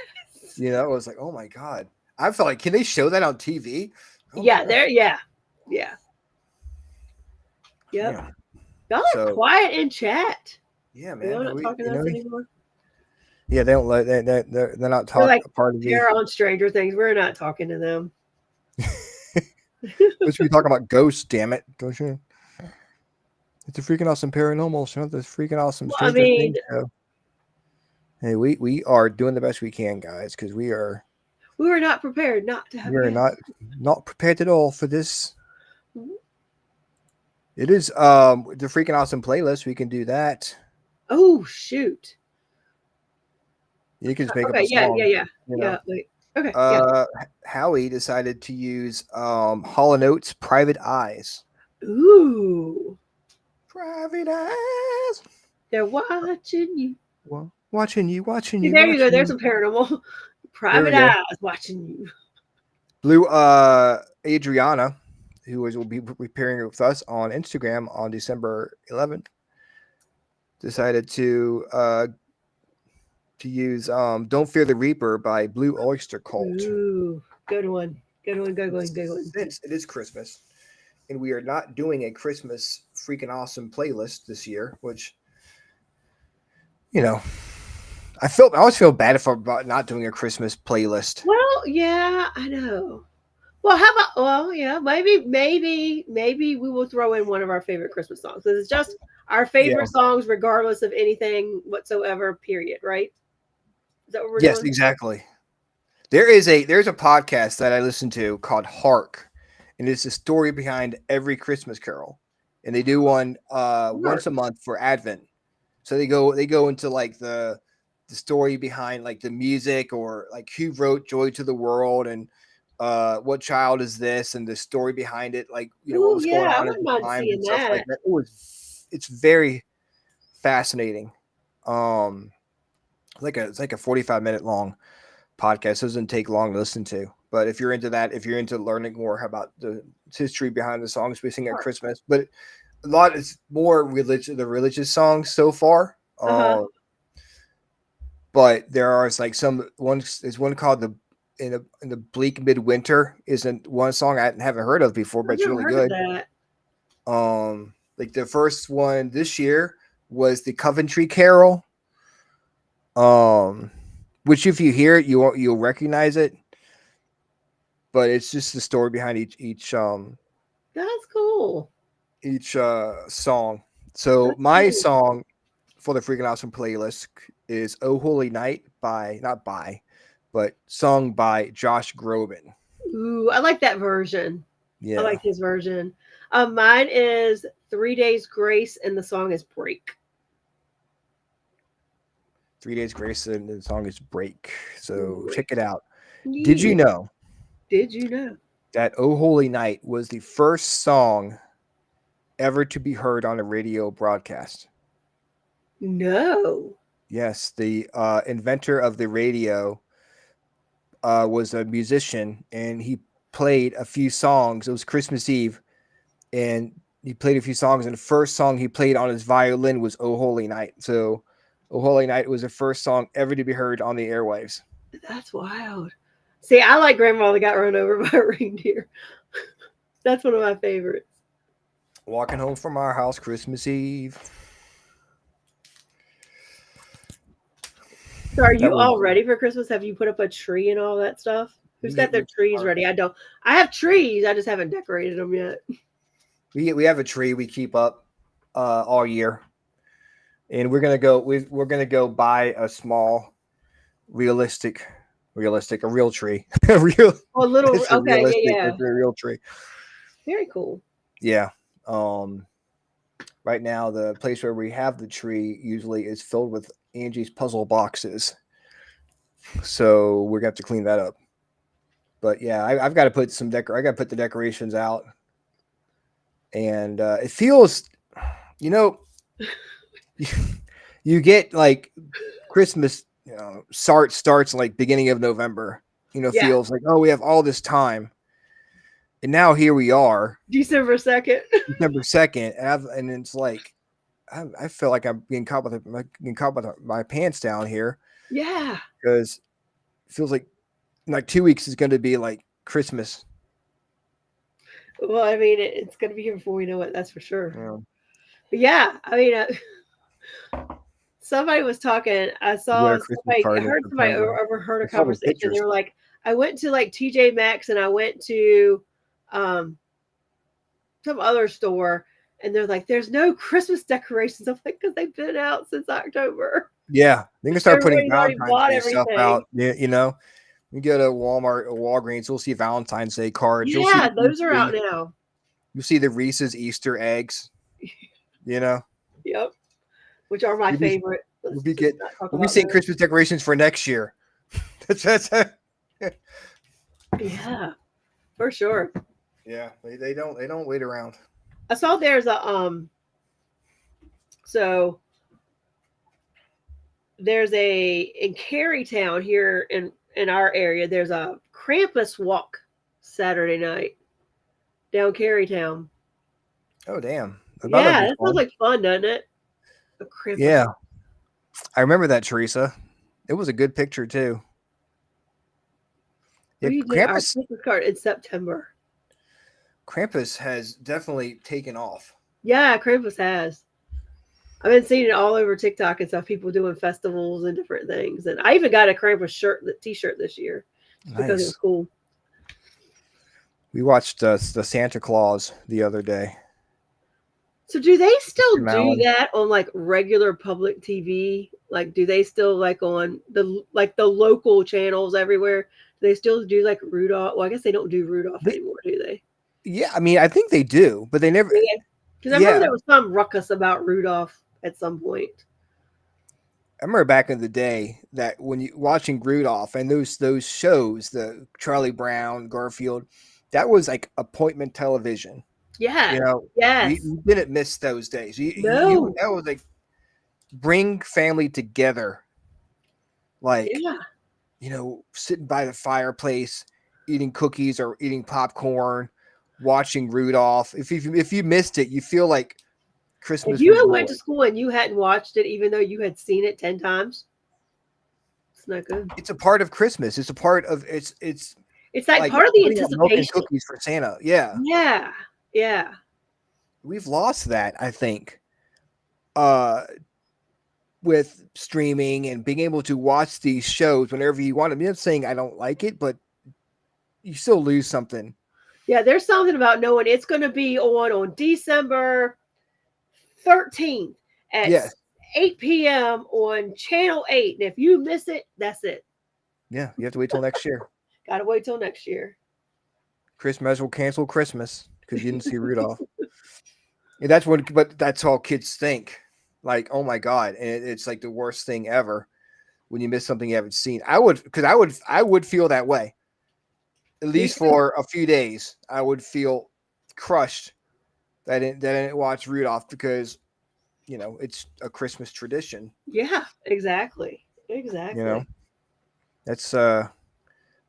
You know, I was like, oh my God. I felt like, can they show that on TV? Oh yeah. Yep. Y'all are quiet in chat. Yeah, man. They're not talking to us anymore. Yeah, they don't let they're not talking like, part of they're on Stranger Things. We're not talking to them. We should be talking about ghosts, damn it. Don't you? It's a freaking awesome paranormal show. The freaking awesome Stranger Things show. Hey, we are doing the best we can, guys, because we were not prepared not to have we're not prepared at all for this. It is the freaking awesome playlist. We can do that. Oh shoot. You can just make up a song. Yeah. Okay. Howie decided to use Hall & Oates' Private Eyes. Ooh. Private Eyes. They're watching you. Well, watching you. See, there you go. There's a paranormal. Private Eyes watching you. Blue Adrianna, who will be appearing with us on Instagram on December 11th, decided to use Don't Fear the Reaper by Blue Oyster Cult. Ooh. Good one. Good one. Good one. Good one. Since it is Christmas, and we are not doing a Christmas freaking awesome playlist this year, which, you know, I always feel bad about not doing a Christmas playlist. Well, yeah, I know. Well, how about? Well, yeah, maybe we will throw in one of our favorite Christmas songs. This is just our favorite songs, regardless of anything whatsoever. Period. Right? Is that what we're Yes, doing? exactly. There's a podcast that I listen to called Hark, and it's a story behind every Christmas carol, and they do one once a month for Advent. So they go into like the story behind like the music, or like who wrote Joy to the World, and what child is this, and the story behind it, like, you know, what Ooh, was going yeah, I on at wouldn't the mind time seeing and stuff like that. that. It's very fascinating. It's like a 45-minute long podcast. It doesn't take long to listen to. But if you're into that, if you're into learning more about the history behind the songs we sing at Christmas, but a lot is more the religious songs so far. But there are like there's one called in the bleak midwinter, isn't one song I haven't heard of before, but I've it's never really heard good. of that. Like the first one this year was the Coventry Carol. Which if you hear it, you'll recognize it. But it's just the story behind each That's cool. Song. So That's my cool. song for the Freakin' Awesome playlist is "Oh Holy Night" but sung by Josh Groban. Ooh, I like that version. Yeah, I like his version. Mine is 3 Days Grace, and the song is Break. 3 Days Grace, and the song is Break. So Break. check it out. Yeah. Did you know that "Oh Holy Night" was the first song ever to be heard on a radio broadcast? No. Yes, the inventor of the radio was a musician, and he played a few songs. It was Christmas Eve, and he played a few songs, and the first song he played on his violin was "Oh Holy Night." So "Oh Holy Night" was the first song ever to be heard on the airwaves. That's wild. See, I like Grandma That Got Run Over by a Reindeer. That's one of my favorites. Walking home from our house Christmas Eve. So are you all ready for Christmas? Have you put up a tree and all that stuff? Who's got their trees ready? I don't. I have trees. I just haven't decorated them yet. We have a tree we keep up all year, and we're gonna go buy a small, a real tree, a real. Oh, a little. Okay, yeah. It's a real tree. Very cool. Yeah. Right now, the place where we have the tree usually is filled with Angie's puzzle boxes, so we're gonna have to clean that up. But yeah, I've got to put I got to put the decorations out, and it feels, you know, you get like Christmas, starts like beginning of November. Feels like, oh, we have all this time, and now here we are, December 2nd. December 2nd, and it's like I feel like I'm getting caught with my pants down here. Yeah, because it feels like 2 weeks is going to be like Christmas. Well, I mean, it's going to be here before we know it. That's for sure. Yeah. But yeah, I mean, somebody was talking. I saw somebody. I heard somebody overheard a conversation. They were like, "I went to like TJ Maxx and I went to some other store." And they're like, "There's no Christmas decorations." I'm like, "Because they've been out since October." Yeah, they can start putting Everybody's Valentine's Day stuff out. Yeah, you go to Walmart or Walgreens, you'll see Valentine's Day cards. Yeah, those are out now. You'll see the Reese's Easter eggs. Yep, which are my favorite. We'll be seeing Christmas decorations for next year. Yeah, for sure. Yeah, they don't wait around. I saw there's a so there's in Carytown here in our area, there's a Krampus walk Saturday night down Carytown. Oh damn. Yeah, that sounds like fun, doesn't it? Yeah. I remember that, Teresa. It was a good picture too. We did our Krampus, Christmas card in September. Krampus has definitely taken off. Yeah, Krampus has. I've been seeing it all over TikTok and stuff. People doing festivals and different things, and I even got a Krampus T-shirt this year just because it Nice. was cool. We watched the Santa Claus the other day. So, do they still Tim do Allen. that on like regular public TV? Like, do they still like on the local channels everywhere? Do they still do like Rudolph? Well, I guess they don't do Rudolph anymore, do they? Yeah, I mean, I think they do, but they never. Because I remember there was some ruckus about Rudolph at some point. I remember back in the day that when you watching Rudolph and those shows, the Charlie Brown, Garfield, that was like appointment television. Yeah. You know, Yes. you didn't miss those days. No. That was like bring family together. Like, Yeah. you know, sitting by the fireplace, eating cookies or eating popcorn, watching Rudolph. If you missed it, you feel like Christmas. If you was had went ruined. to school and you hadn't watched it, even though you had seen it 10 times, it's not good. It's a part of Christmas. It's a part of it's like part of the putting out milk and anticipation. cookies for Santa. Yeah. Yeah. Yeah. We've lost that, I think. With streaming and being able to watch these shows whenever you want. I'm not saying I don't like it, but you still lose something. Yeah, there's something about knowing it's going to be on December 13th at 8 p.m. on Channel 8. And if you miss it, that's it. Yeah, you have to wait till next year. Got to wait till next year. Christmas will cancel Christmas because you didn't see Rudolph. And but that's all kids think. Like, oh my God. And it's like the worst thing ever when you miss something you haven't seen. I would feel that way. At least for a few days, I would feel crushed that I didn't watch Rudolph because, you know, it's a Christmas tradition. Yeah, exactly. Exactly. You know, that's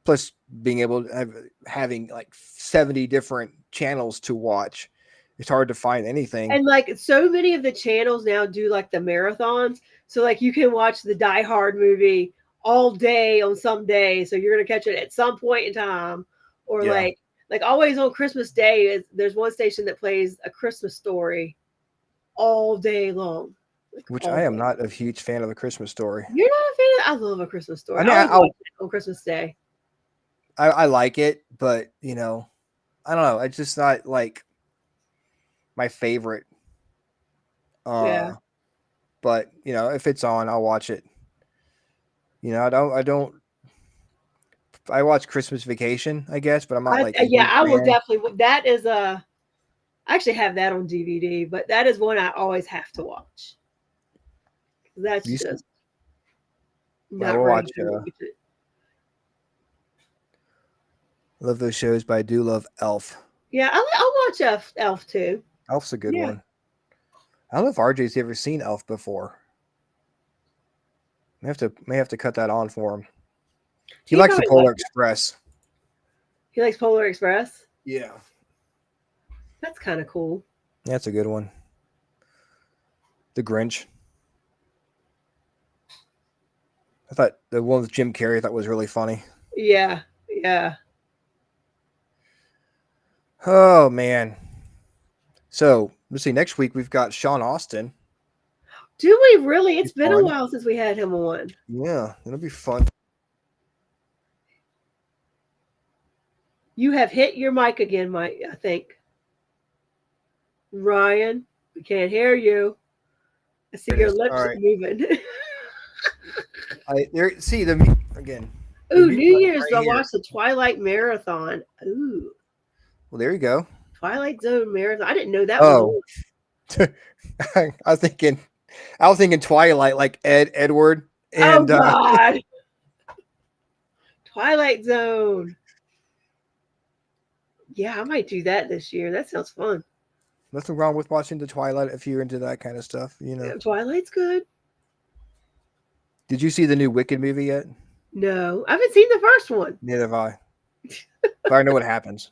plus being able to having like 70 different channels to watch. It's hard to find anything. And like so many of the channels now do like the marathons. So like you can watch the Die Hard movie all day on some day. So you're going to catch it at some point in time. Or like always on Christmas Day, there's one station that plays A Christmas Story all day long. Which I am not a huge fan of A Christmas Story. You're not a fan of I love A Christmas Story. I mean, I'll watch it on Christmas Day. I like it, but you know, I don't know. It's just not like my favorite. Yeah. But you know, if it's on, I'll watch it. You know, I watch Christmas Vacation, I guess, but I'm not like I will definitely. That is I actually have that on DVD, but that is one I always have to watch. That's just not we'll right. watch. Love those shows, but I do love Elf. Yeah, I'll watch Elf too. Elf's a good one. I don't know if RJ's ever seen Elf before. May have to cut that on for him. He likes the Polar Express. He likes Polar Express? Yeah. That's kind of cool. That's a good one. The Grinch. I thought the one with Jim Carrey I thought was really funny. Yeah, yeah. Oh man. So let's see. Next week we've got Sean Austin. Do we really? It's been a while since we had him on. Yeah, it'll be fun. You have hit your mic again, Mike, I think. Ryan, we can't hear you. I see your lips moving. See them again. Ooh, New Year's, I watched the Twilight Marathon. Ooh. Well, there you go. Twilight Zone Marathon. I didn't know that was I was thinking Twilight, like Edward. And, oh God. Twilight Zone. Yeah, I might do that this year. That sounds fun. Nothing wrong with watching the Twilight if you're into that kind of stuff, you know. Yeah, Twilight's good. Did you see the new Wicked movie yet? No, I haven't seen the first one. Neither have I. But I know what happens.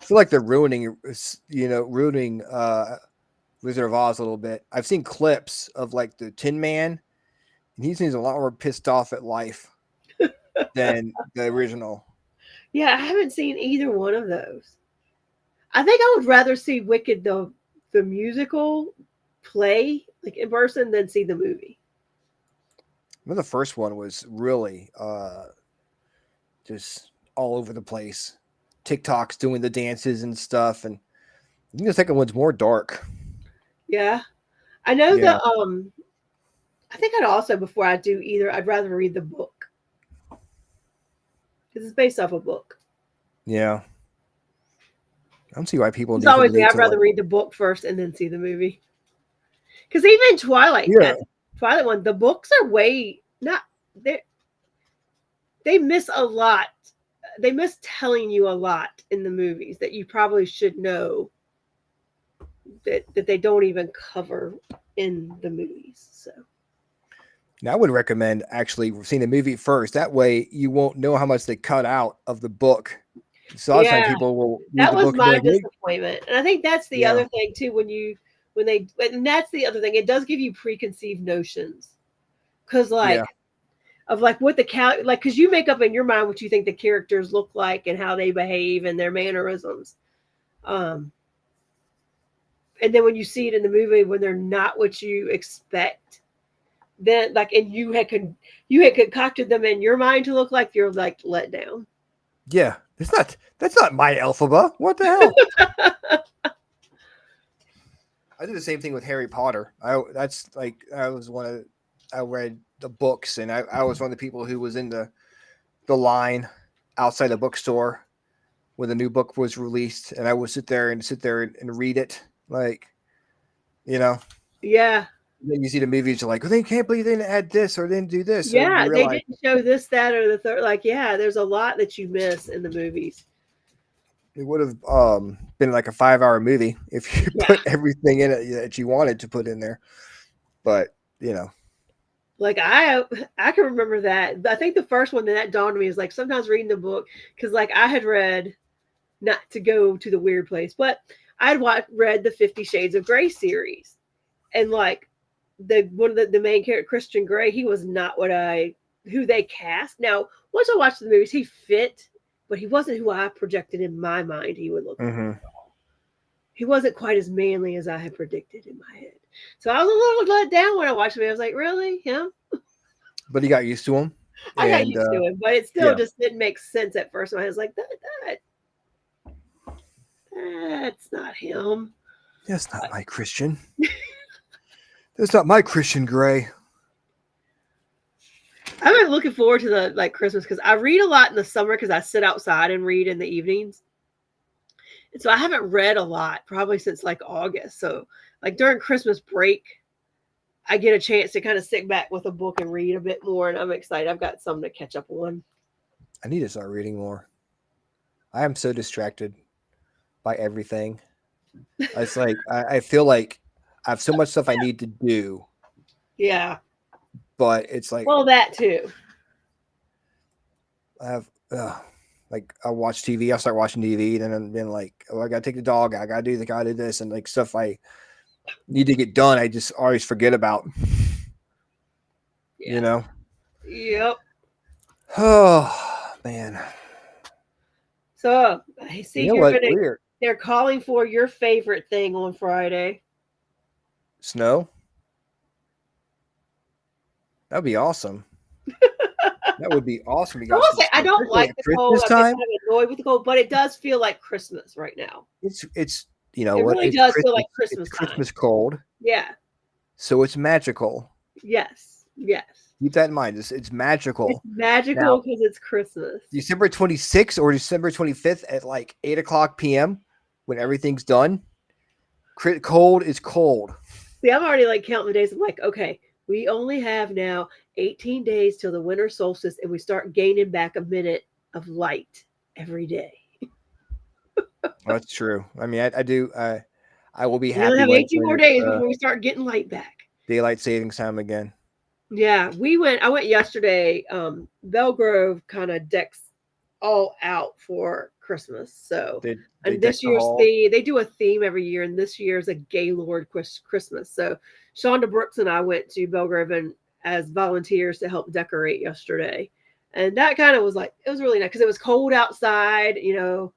I feel like they're ruining Wizard of Oz a little bit. I've seen clips of like the Tin Man, and he seems a lot more pissed off at life than the original. Yeah, I haven't seen either one of those. I think I would rather see Wicked the musical play like in person than see the movie. Well, the first one was really just all over the place. TikToks doing the dances and stuff, and I think the second one's more dark. Yeah. I know Yeah. I think I'd also before I do either, I'd rather read the book. Because it's based off a book. Yeah. I don't see why people It's need always me. to I'd rather read the book first and then see the movie. Because even Twilight, Yeah. that Twilight one, the books are way not they miss a lot. They miss telling you a lot in the movies that you probably should know that they don't even cover in the movies. So Now, I would recommend actually seeing the movie first. That way, you won't know how much they cut out of the book. So a lot of times yeah, people will read that the was book and be my like, "Hey." disappointment. And I think that's the Yeah. other thing too, and that's the other thing. It does give you preconceived notions. Cause like Yeah. of like what because you make up in your mind what you think the characters look like and how they behave and their mannerisms. And then when you see it in the movie when they're not what you expect, then like and you had concocted them in your mind to look like, you're like let down. Yeah. That's not my Elphaba. What the hell? I did the same thing with Harry Potter. I read the books, and I was one of the people who was in the line outside the bookstore when the new book was released, and I would sit there and read it, like, you know. Yeah. Then you see the movies, you're like, oh, they can't believe they didn't add this or they didn't do this. Yeah, they didn't show this, that, or the third. Like, yeah, there's a lot that you miss in the movies. It would have been like a 5-hour movie if you put everything in it that you wanted to put in there. But, you know. Like, I can remember that. I think the first one that dawned on me is like sometimes reading the book, because like I had read, not to go to the weird place, but I'd read the 50 Shades of Grey series. And like one of the main character, Christian Grey, he was not who they cast. Now, once I watched the movies, he fit, but he wasn't who I projected in my mind he would look like. He wasn't quite as manly as I had predicted in my head. So I was a little let down when I watched him. I was like, really? Him? But he got used to him. I got used to him, but it still just didn't make sense at first. I was like, that's not him. That's not my Christian. That's not my Christian Grey. I've been looking forward to the Christmas because I read a lot in the summer because I sit outside and read in the evenings. And so I haven't read a lot probably since like August. So like during Christmas break, I get a chance to kind of sit back with a book and read a bit more. And I'm excited. I've got something to catch up on. I need to start reading more. I am so distracted by everything. It's like I feel like I have so much stuff I need to do. Yeah. But it's like, well, that too. I have like I watch TV, I'll start watching TV, and then like, oh, I gotta take the dog, I gotta do this, and like stuff I need to get done, I just always forget about. Yeah. You know? Yep. Oh man. So I see weird. They're calling for your favorite thing on Friday. Snow? That'd be awesome. That would be awesome. I don't like the cold. I'm kind of annoyed with the cold, but it does feel like Christmas right now. It's you know it what? Really does feel like Christmas. It's Christmas cold. Yeah. So it's magical. Yes. Yes. Keep that in mind. It's magical. It's magical because it's Christmas. December 26th or December 25th at like 8:00 p.m. when everything's done. Cold is cold. See, I'm already like counting the days. I'm like, okay, we only have now 18 days till the winter solstice, and we start gaining back a minute of light every day. That's true. I mean, I do. I will be happy. We'll have 18 more days before we start getting light back. Daylight savings time again. Yeah, I went yesterday. Belgrove kind of decks all out for Christmas. So and this year's they do a theme every year, and this year's a Gaylord Christmas. So Shonda Brooks and I went to Belgrove and as volunteers to help decorate yesterday. And that kind of was like, it was really nice because it was cold outside, you know,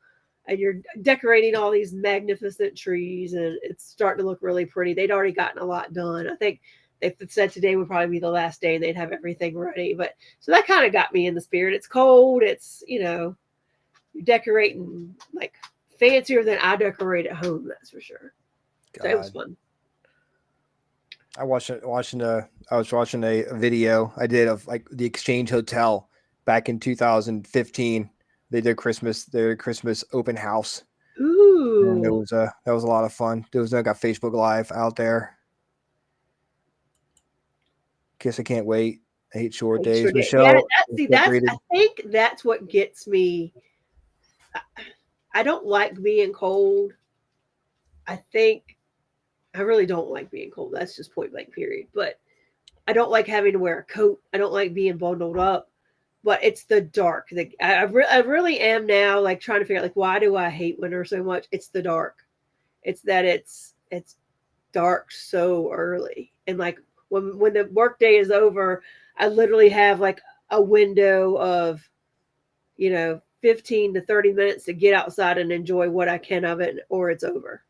and you're decorating all these magnificent trees and it's starting to look really pretty. They'd already gotten a lot done. I think they said today would probably be the last day and they'd have everything ready. But so that kind of got me in the spirit. It's cold. It's, you know, you're decorating like fancier than I decorate at home. That's for sure. So it was fun. I was watching a video I did of like the Exchange Hotel back in 2015. They did their Christmas open house. Ooh. And that was a lot of fun. I got Facebook Live out there. Guess I can't wait. I hate short days. Michelle, I think that's what gets me. I don't like being cold. I really don't like being cold. That's just point blank period. But I don't like having to wear a coat. I don't like being bundled up. But it's the dark. I really am now like trying to figure out like why do I hate winter so much? It's the dark. It's that it's dark so early. And like when the workday is over, I literally have like a window of, you know, 15 to 30 minutes to get outside and enjoy what I can of it, or it's over.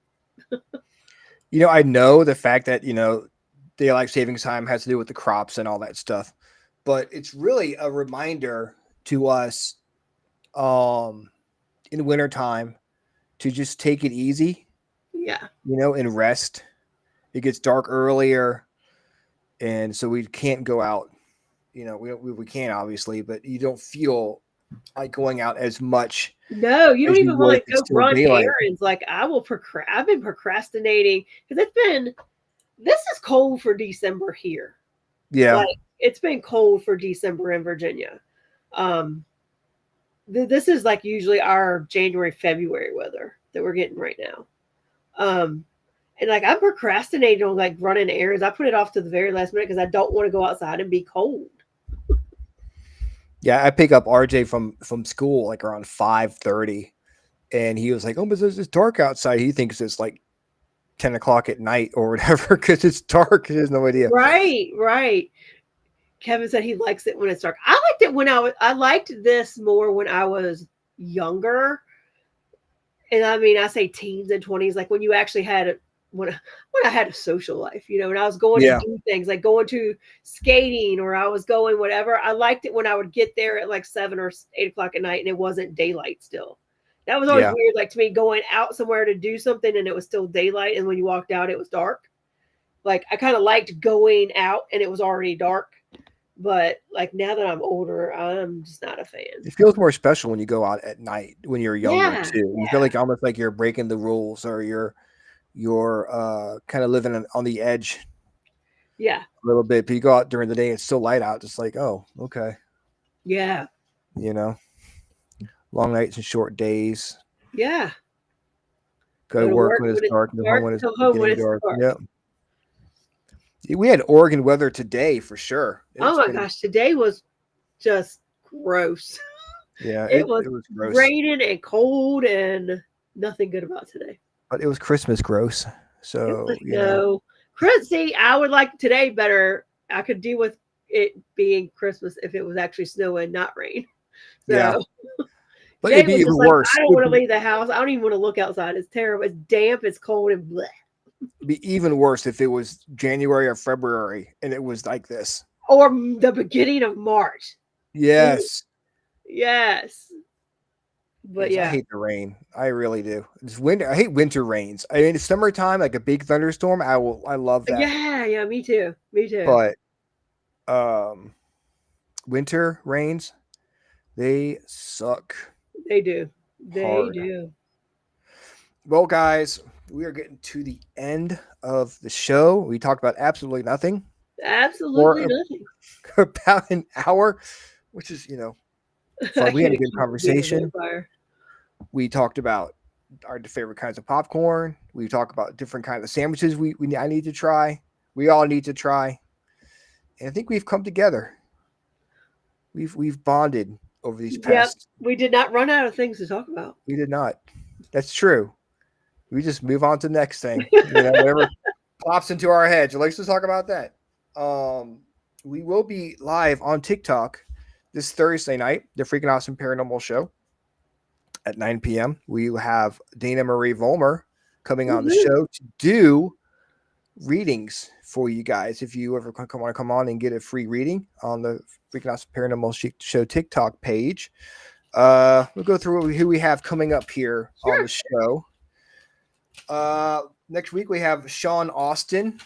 You know, I know the fact that, you know, daylight savings time has to do with the crops and all that stuff, but it's really a reminder to us in wintertime to just take it easy. Yeah. You know, and rest. It gets dark earlier, and so we can't go out. You know, we can obviously, but you don't feel like going out as much. No, you don't even want to go run errands. Like I've been procrastinating because this is cold for December here. Yeah. Like it's been cold for December in Virginia. This is like usually our January, February weather that we're getting right now. And like I'm procrastinating on like running errands. I put it off to the very last minute because I don't want to go outside and be cold. Yeah, I pick up RJ from school like around 5:30, and he was like, "Oh, but it's dark outside." He thinks it's like 10 o'clock at night or whatever because it's dark. He has no idea. Right. Kevin said he likes it when it's dark. I liked it I liked this more when I was younger. And I mean, I say teens and 20s, like when you actually had when I had a social life, you know, when I was going to do things like going to skating or I was going whatever. I liked it when I would get there at like 7 or 8 o'clock at night and it wasn't daylight still. That was always weird, like to me, going out somewhere to do something and it was still daylight, and when you walked out, it was dark. Like I kind of liked going out and it was already dark. But like now that I'm older, I'm just not a fan. It feels more special when you go out at night when you're younger too. You feel like almost like you're breaking the rules or you're kind of living on the edge. Yeah. A little bit. But you go out during the day, it's still light out. Just like, oh, okay. Yeah. You know, long nights and short days. Yeah. Go to work when it's dark. Go home when it's dark. Yep. We had Oregon weather today for sure. Gosh, today was just gross. Yeah, it was gross. Raining and cold and nothing good about today. But it was Christmas gross. So See, I would like today better. I could deal with it being Christmas if it was actually snowing, not rain. So, yeah. But it'd be even worse. I don't want to leave the house. I don't even want to look outside. It's terrible. It's damp. It's cold and bleh. It'd be even worse if it was January or February and it was like this. Or the beginning of March. Yes. But yeah. I hate the rain. I really do. It's winter. I hate winter rains. I mean, it's summertime, like a big thunderstorm. I love that. Yeah, me too. But winter rains, they suck. They do. They do. Well, guys, we are getting to the end of the show. We talked about absolutely nothing. Absolutely nothing. About an hour, which is, fun. We had a good conversation. We talked about our favorite kinds of popcorn. We talked about different kinds of sandwiches I need to try. We all need to try. And I think we've come together. We've bonded over these past. Yep. We did not run out of things to talk about. We did not. That's true. We just move on to the next thing. Whatever pops into our heads. Let's just talk about that. We will be live on TikTok this Thursday night, the Freakin Awesome Paranormal Show at 9 p.m. We will have Dana Marie Volmer coming on the show to do readings for you guys. If you ever want to come on and get a free reading on the Freakin Awesome Paranormal Show TikTok page, we'll go through who we have coming up here on the show. Next week we have Sean Austin,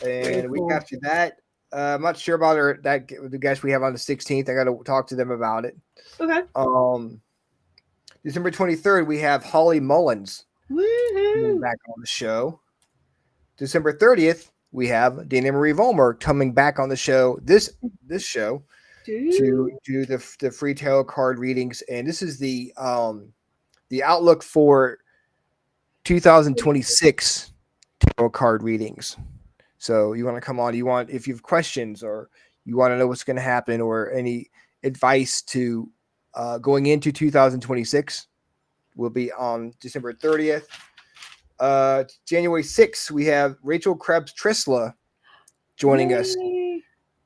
and the week after that, I'm not sure about the guys we have on the 16th. I got to talk to them about it. Okay. December 23rd we have Holly Mullins Woohoo! back on the show. December 30th we have Dana Marie Volmer coming back on the show. This show to do the free tarot card readings, and this is the outlook for 2026 tarot card readings. So you want to come on, if you have questions or you want to know what's going to happen or any advice to going into 2026, will be on December 30th. January 6th, we have Rachel Krebs Trisla joining us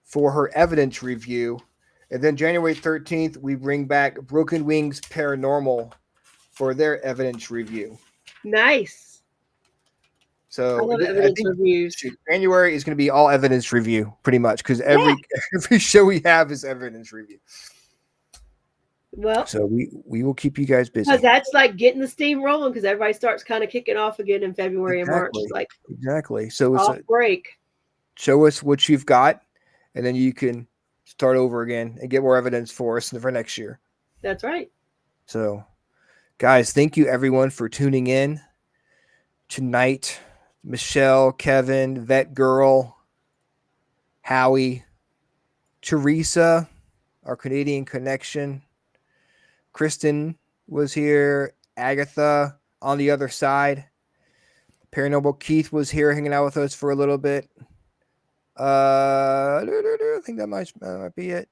for her evidence review. And then January 13th, we bring back Broken Wings Paranormal for their evidence review. Nice. So I love evidence reviews. January is going to be all evidence review, pretty much, because every show we have is evidence review. Well, so we will keep you guys busy. Because that's like getting the steam rolling, because everybody starts kind of kicking off again in February and March. Exactly. So it's a break. Show us what you've got, and then you can start over again and get more evidence for us for next year. That's right. So, guys, thank you everyone for tuning in tonight. Michelle, Kevin, Vet Girl, Howie, Teresa, our Canadian connection. Kristen was here. Agatha on the other side. Paranormal Keith was here hanging out with us for a little bit. I think that might be it.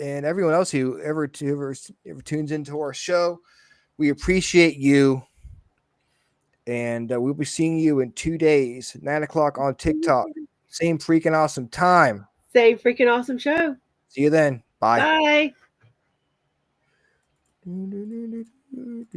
And everyone else who ever tunes into our show, we appreciate you. And we'll be seeing you in 2 days, 9:00 on TikTok. Same freaking awesome time. Same freaking awesome show. See you then. Bye. Bye.